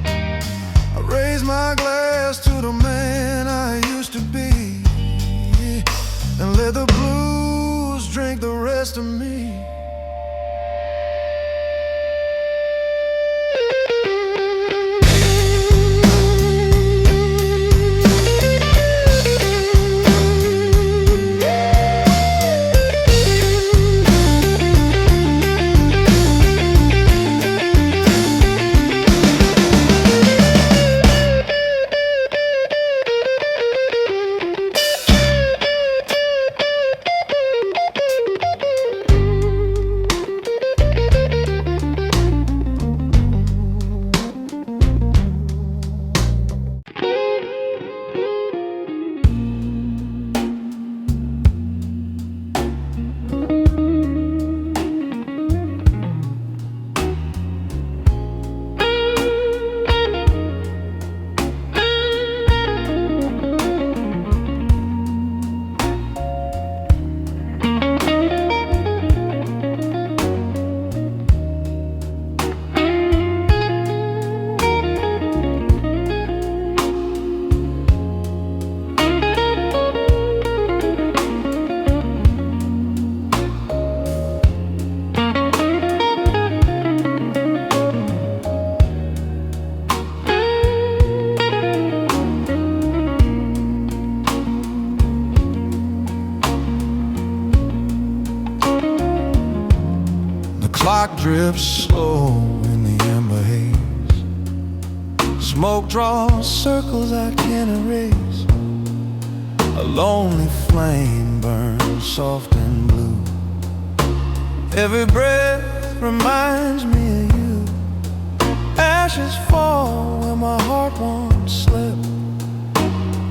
I raise my glass to the man I used to be, and let the blues drink the rest of me. The clock drips slow in the amber haze. Smoke draws circles I can't erase. A lonely flame burns soft and blue. Every breath reminds me of you. Ashes fall where my heart once slept.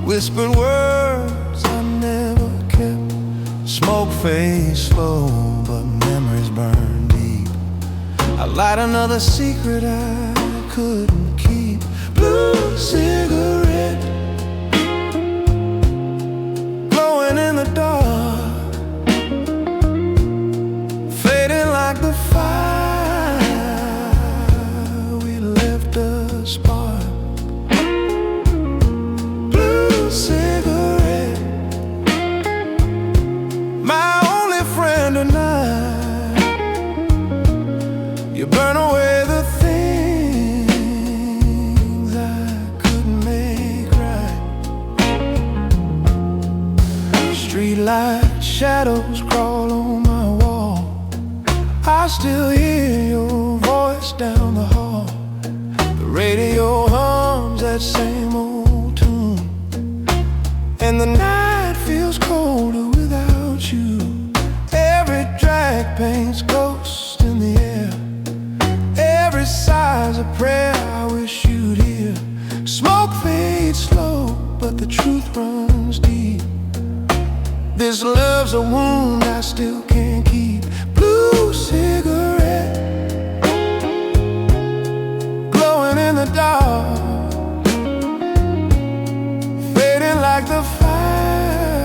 Whispered words I never kept. Smoke fades slow, but memories burn deep. I light another secret I couldn't keep. Blue cigarette, glowing in the dark, fading like the fire we left a spark. Blue cigarette, my only friend tonight. You burn away the things I couldn't make right. Streetlight shadows crawl on my wall. I still hear your voice down the hall. The radio hums that same old tune, and the night feels colder without you. Every drag paints ghosts in the air. Every sigh's a prayer I wish you'd hear. Smoke fades slow, but the truth runs deep. This love's a wound I still can't keep. Blue cigarette, glowing in the dark, fading like the fire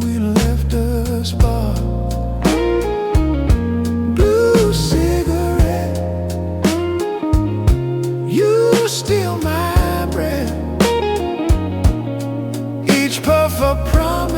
we left a spark. Blue cigarette, you steal my breath. Each puff a promise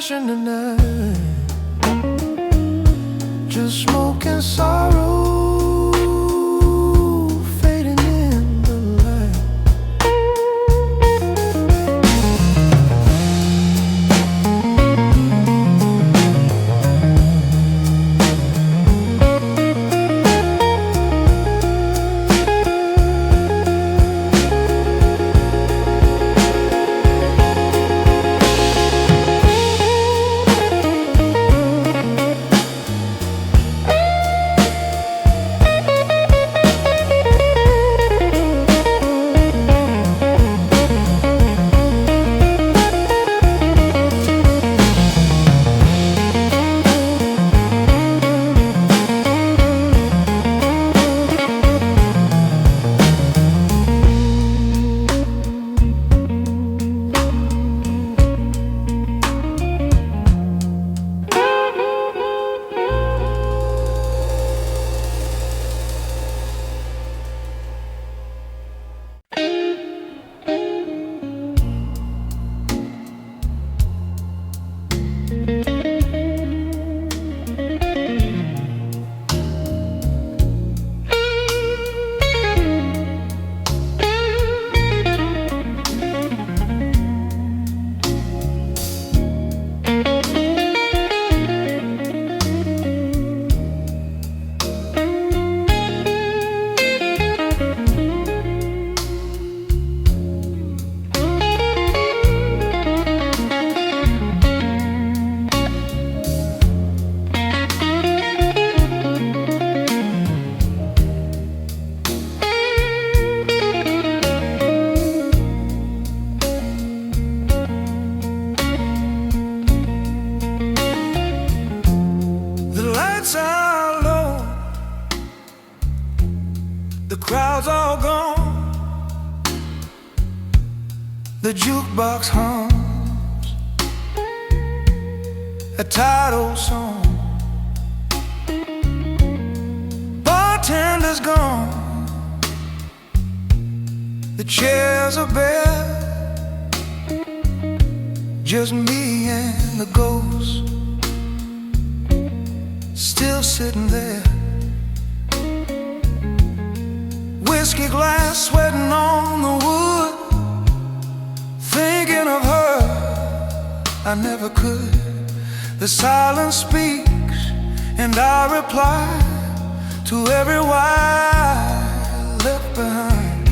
passion tonight. Just smoke and sorrow fading in the light. The crowd's all gone, the jukebox hums a tired old song. Bartender's gone, the chairs are bare, just me and the ghost still sitting there. Whiskey glass sweating on the wood, thinking of her, I never could. The silence speaks and I reply to every why left behind.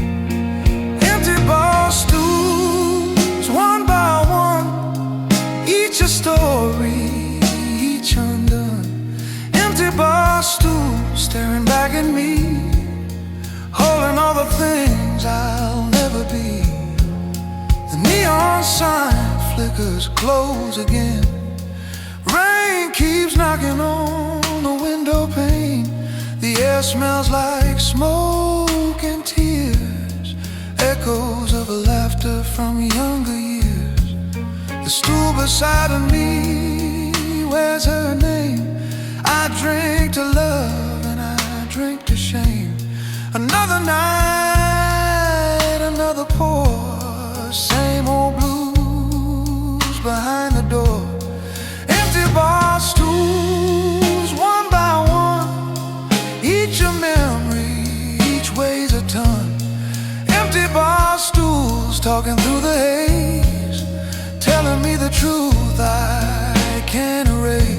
Empty bar stools, one by one, each a story, each undone. Empty bar stools staring back at me, holding all the things I'll never be. The neon sign flickers close again. Rain keeps knocking on the window pane. The air smells like smoke and tears, echoes of laughter from younger years. The stool beside of me wears her name. I drink to love and I drink to shame. Another night, another pour, same old blues behind the door. Empty bar stools, one by one, each a memory, each weighs a ton. Empty bar stools talking through the haze, telling me the truth I can't erase.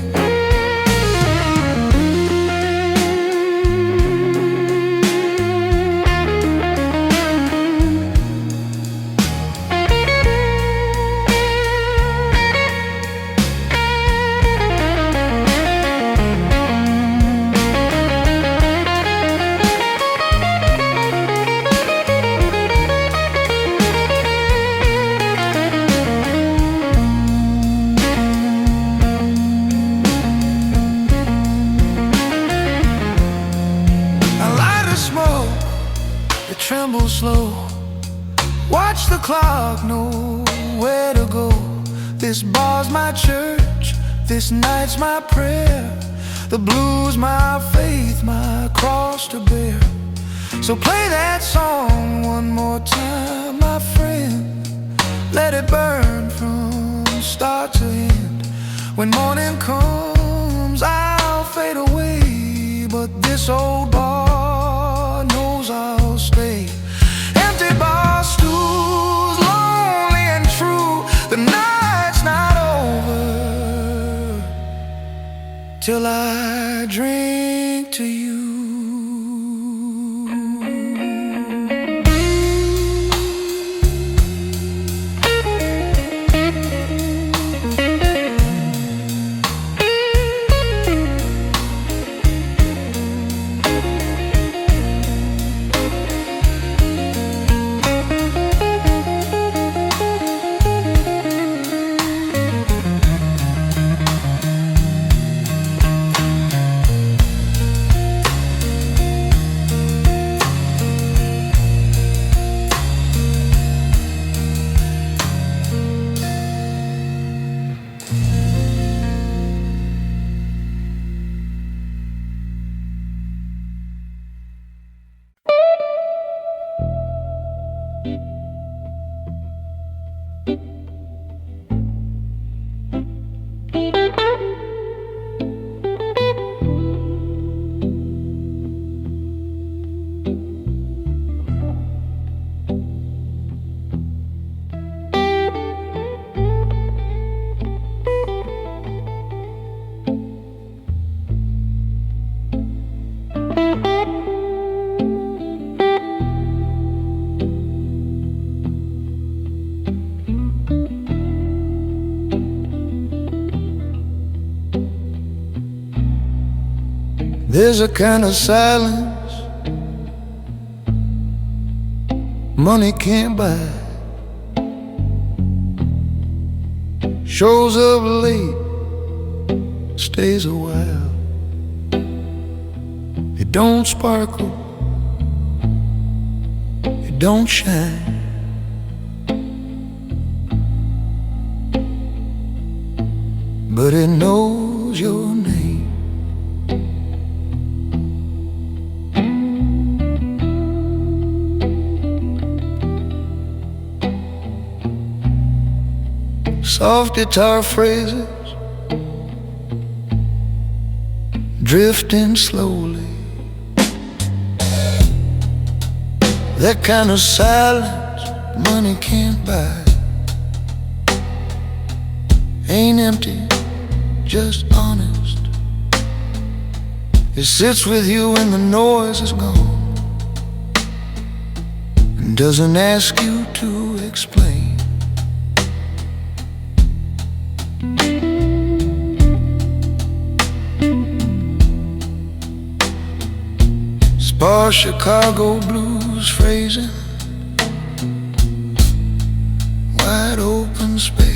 Tremble slow, watch the clock, know where to go. This bar's my church, this night's my prayer. The blues my faith, my cross to bear. So play that song one more time, my friend. Let it burn from start to end.
When morning comes, I'll fade away, but this old bar knows I'll stay. Empty bar stools, lonely and true. The night's not over till I drink to you.
There's a kind of silence money can't buy. Shows up late, stays a while. It don't sparkle, it don't shine, but it knows your name. Soft guitar phrases drifting slowly. That kind of silence money can't buy. Ain't empty, just honest. It sits with you when the noise is gone and doesn't ask you to explain. Sparse Chicago blues phrasing, wide open space.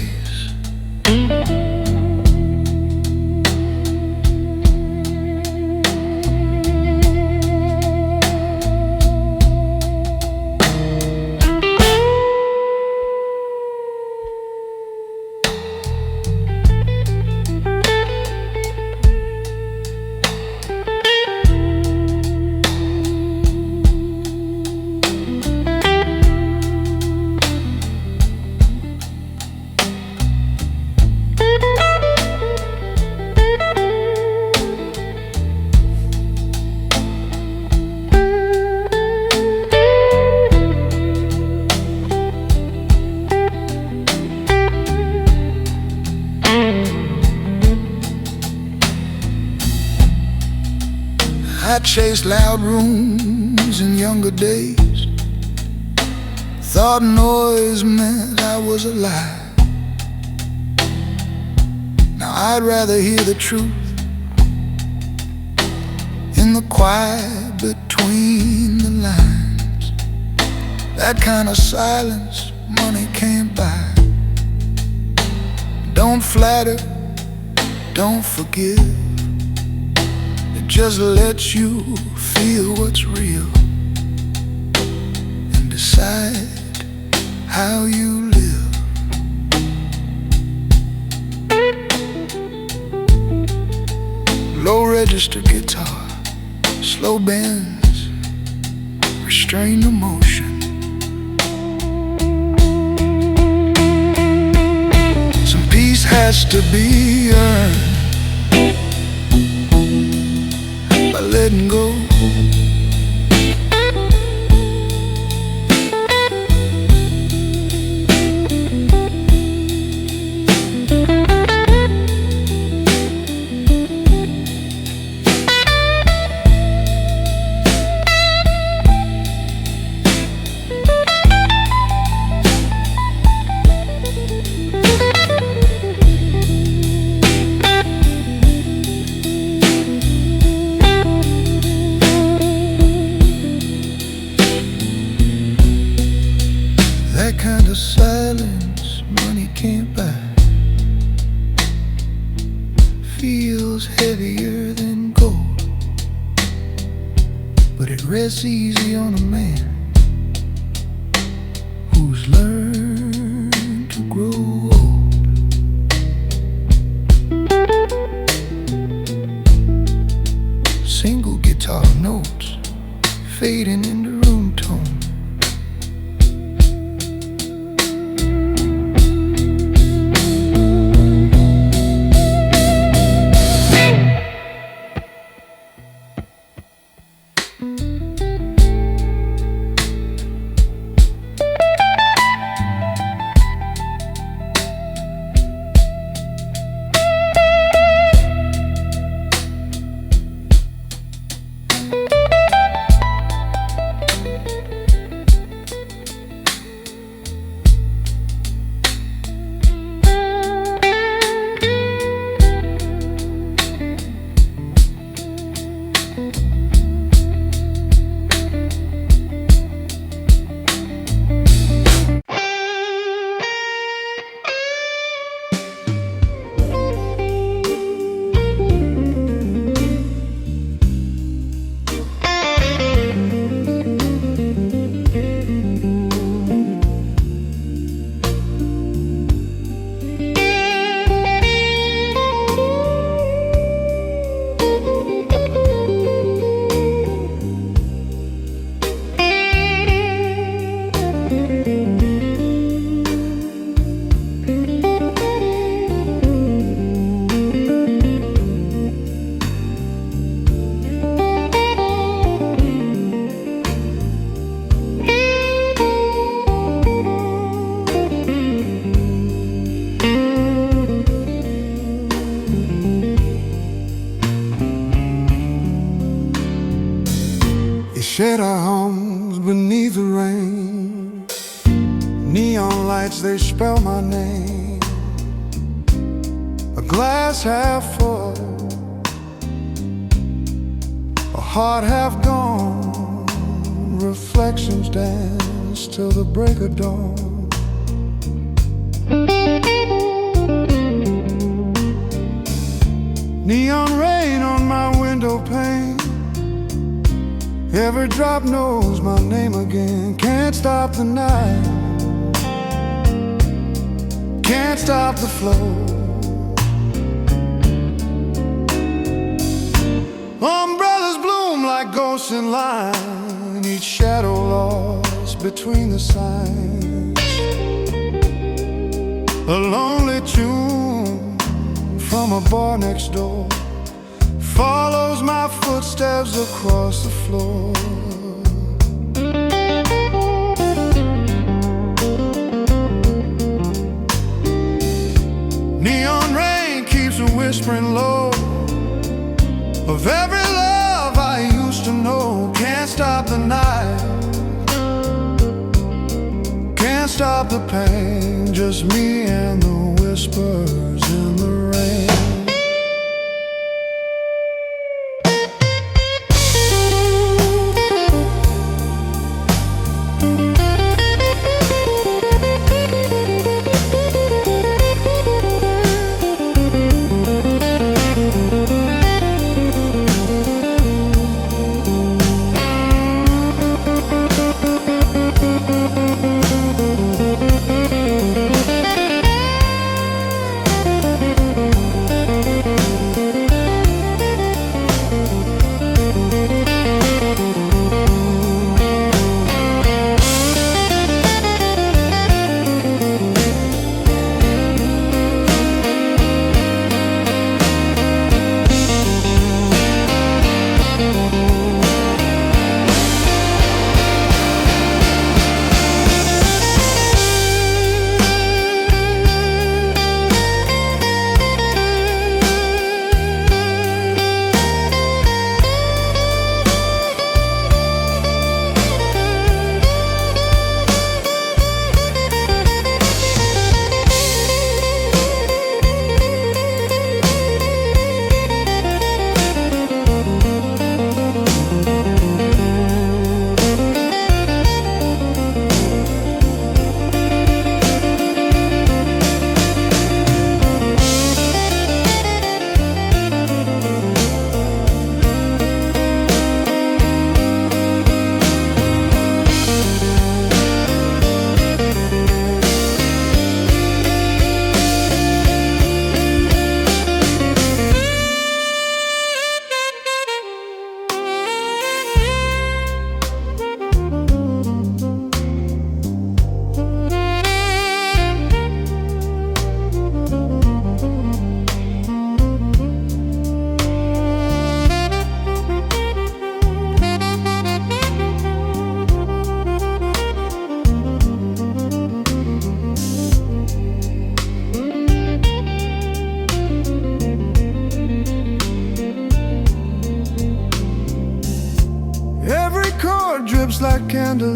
I chased loud rooms in younger days, thought noise meant I was alive. Now I'd rather hear the truth in the quiet between the lines. That kind of silence money can't buy. Don't flatter, don't forgive. It just lets you feel what's real and decide how you live. Low register guitar, slow bends, restrained emotion. Some peace has to be earned by letting go. That kind of silence money can't buy. Feels heavier than gold, but it rests easy on a man who's learned to grow old. Single guitar notes fading into room tone. Shed our homes beneath the rain. Neon lights, they spell my name. A glass half full, a heart half gone. Reflections dance till the break of dawn. Neon rain on my window pane. Every drop knows my name again. Can't stop the night, can't stop the flow. Umbrellas bloom like ghosts in line, each shadow lost between the signs. A lonely tune from a bar next door follows my footsteps across the floor. Neon rain keeps whispering low of every love I used to know. Can't stop the night, can't stop the pain. Just me and the whispers in the rain.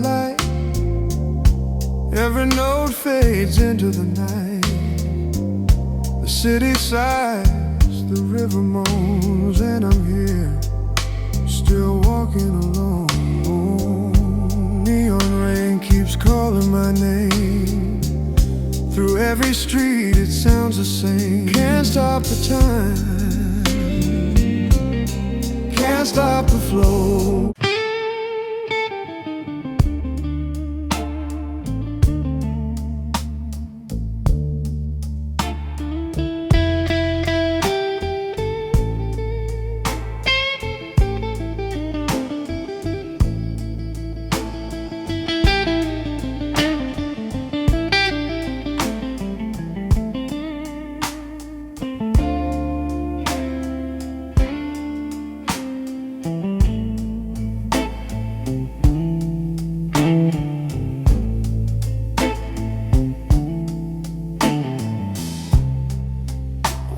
light. Every note fades into the night. The city sighs, the river moans, and I'm here, still walking alone. Neon rain keeps calling my name. Through every street it sounds the same. Can't stop the time, can't stop the flow.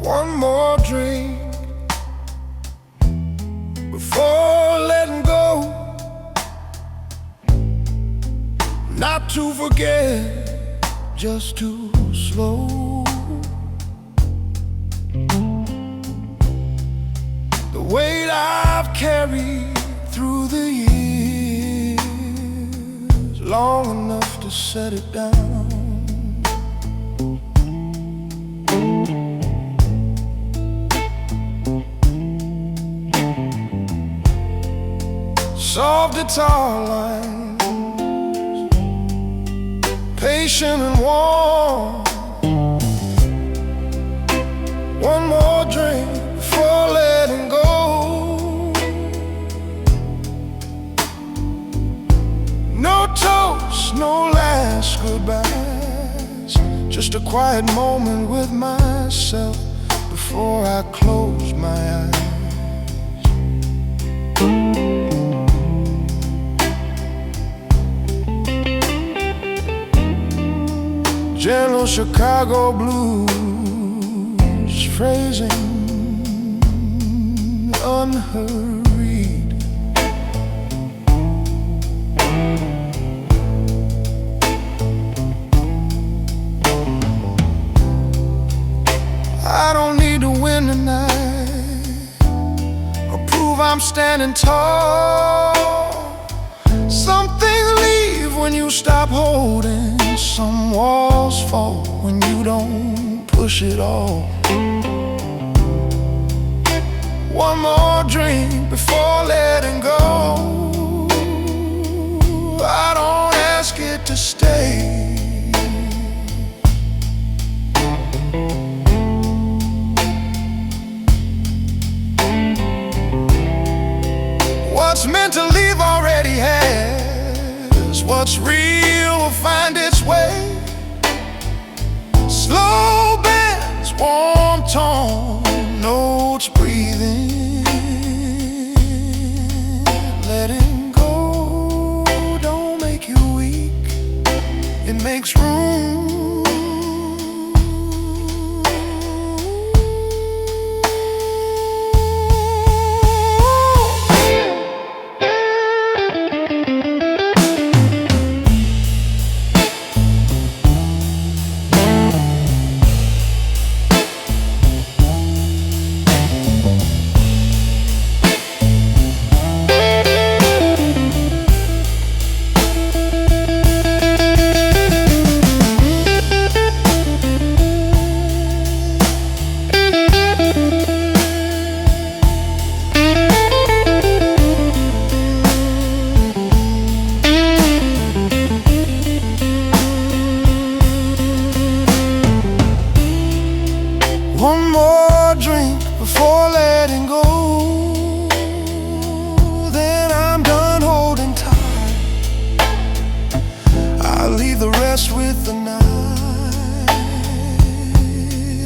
One more drink before letting go, not to forget, just too slow. The weight I've carried through the years, long enough to set it down. Soft guitar lines, patient and warm. One more drink before letting go. No toast, no last goodbyes, just a quiet moment with myself before I close my eyes. Gentle Chicago blues, phrasing unhurried. I don't need to win tonight or prove I'm standing tall. Some things leave when you stop holding. Some walls fall when you don't push it all. One more drink before letting go. I don't ask it to stay. What's meant to leave already has. What's real will find its way. Slow bends, warm tone, notes breathing. Letting go don't make you weak, it makes room. One more drink before letting go. Then I'm done holding tight. I'll leave the rest with the night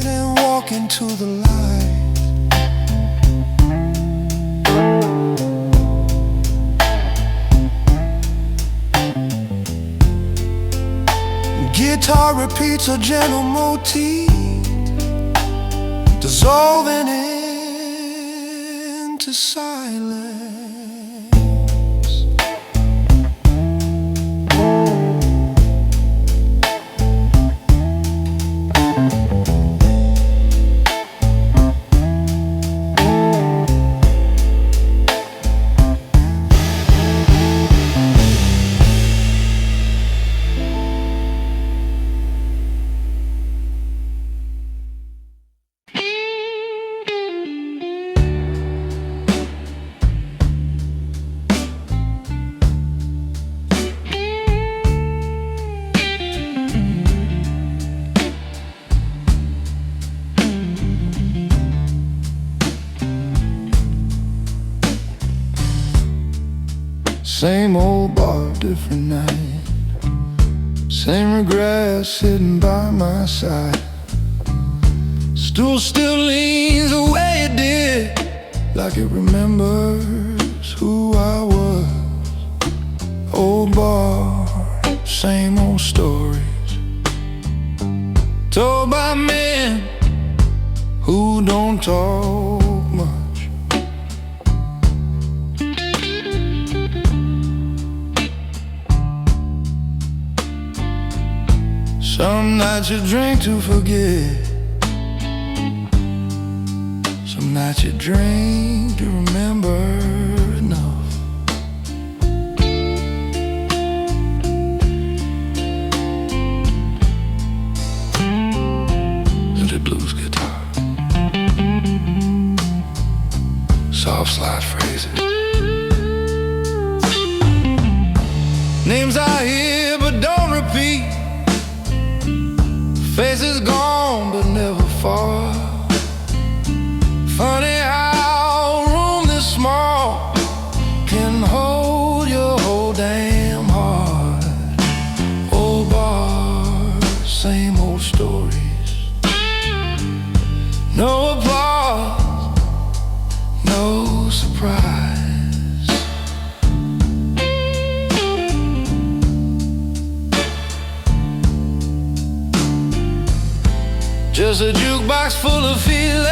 and walk into the light. Guitar repeats a gentle motif, dissolving into silence.
Same old bar, different night. Same regret sitting by my side. Stool still leans the way it did, like it remembers who I was. Old bar, same old stories, told by men who don't talk much. Some nights you drink to forget, some nights you drink to remember enough. The blues guitar, soft slide phrases, names I hear but don't repeat, faces gone but never far. Funny how a room this small can hold your whole damn heart. Old bar, same old stories, no applause, no surprise. Just a jukebox full of feeling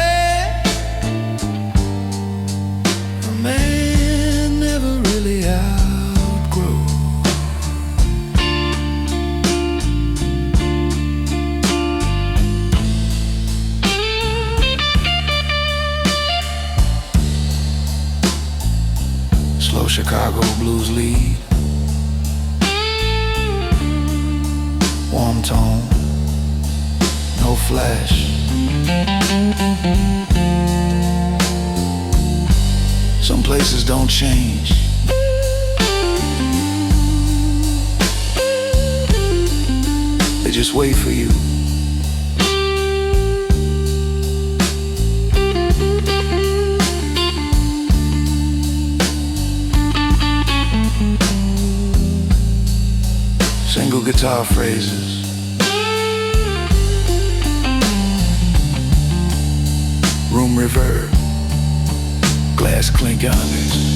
a man never really outgrow. Slow Chicago blues lead, warm tone, no flash. Some places don't change. They just wait for you. Single guitar phrases, room reverb, glass clink honors.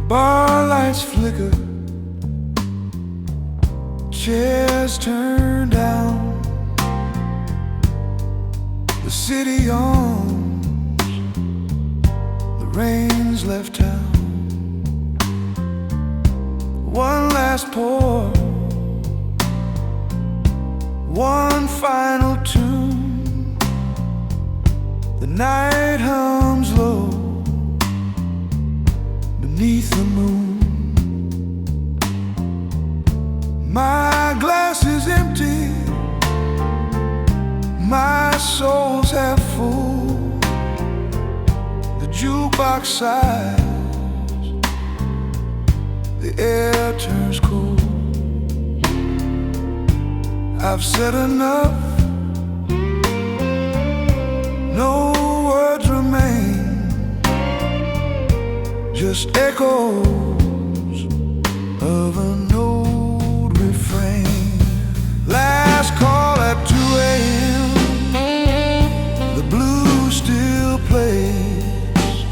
Bar lights flicker, chairs turned down. The city yawns, the rain's left town. One last pour, one final tune. The night hums low beneath the moon. My glass is empty,
My soul's half full, the jukebox sighs, the air turns cool. I've said enough, no words remain, just echoes of an old refrain. Last call at 2 a.m., the blues still plays,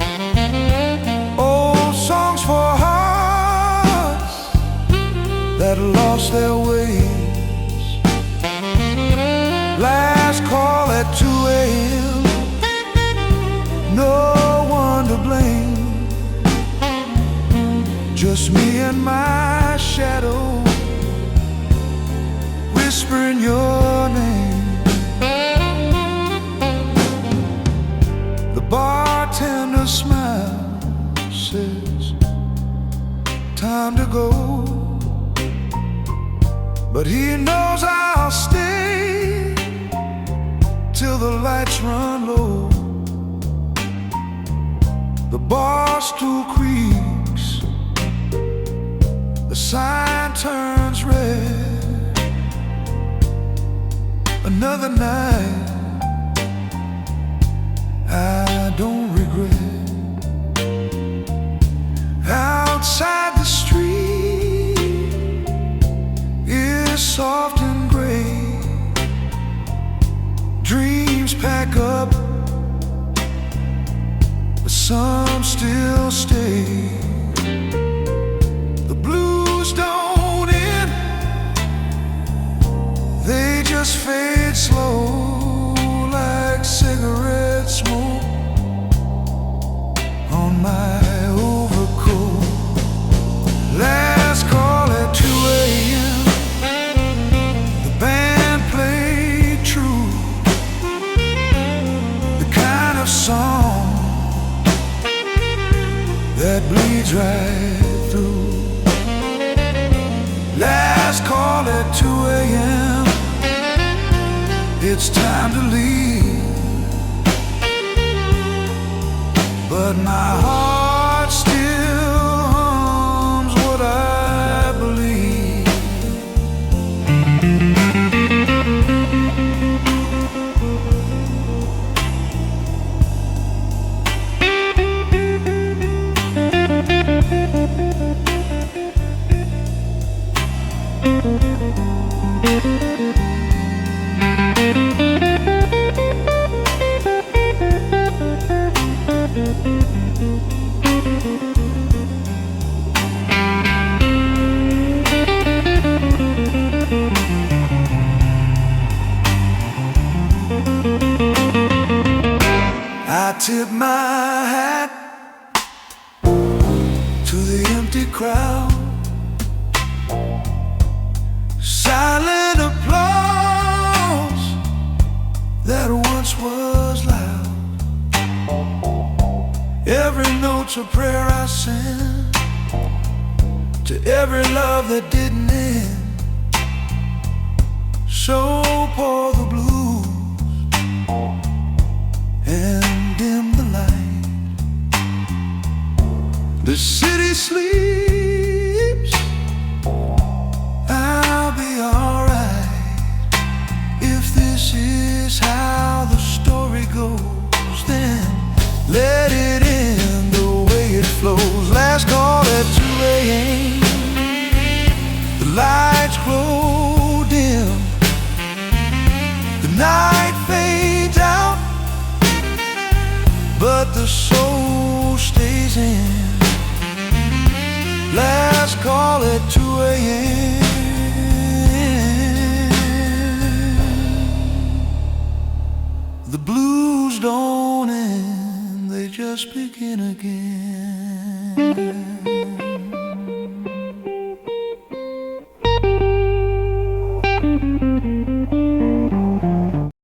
old songs for hearts that lost their ways. Last call at 2 a.m., no one to blame, just me and my shadow whispering your name. The bartender smiles, says, time to go, but he knows I'll stay till the lights run low. The bar stool creaks, the sign turns red. Another night I don't regret. Outside the street is soft and gray. Dreams pack up, but some still stay. The blues don't end, they just fade slow like cigarette smoke on my overcoat. Last call at 2 a.m., the band played true, the kind of song that bleeds right through. Last call at 2 a.m., it's time to leave, but my heart still hums what I believe. I tip my hat to the empty crowd, silent applause that once was loud. Every note's a prayer I send to every love that didn't end. So pour the blues and dim the light. The city sleeps, I'll be alright. If this is how the story goes, then let it end the way it flows. Last call at 2 a.m., the lights grow dim, the night fades out, but the soul stays in. Last call at 2 a.m., the blues don't end, they just begin again.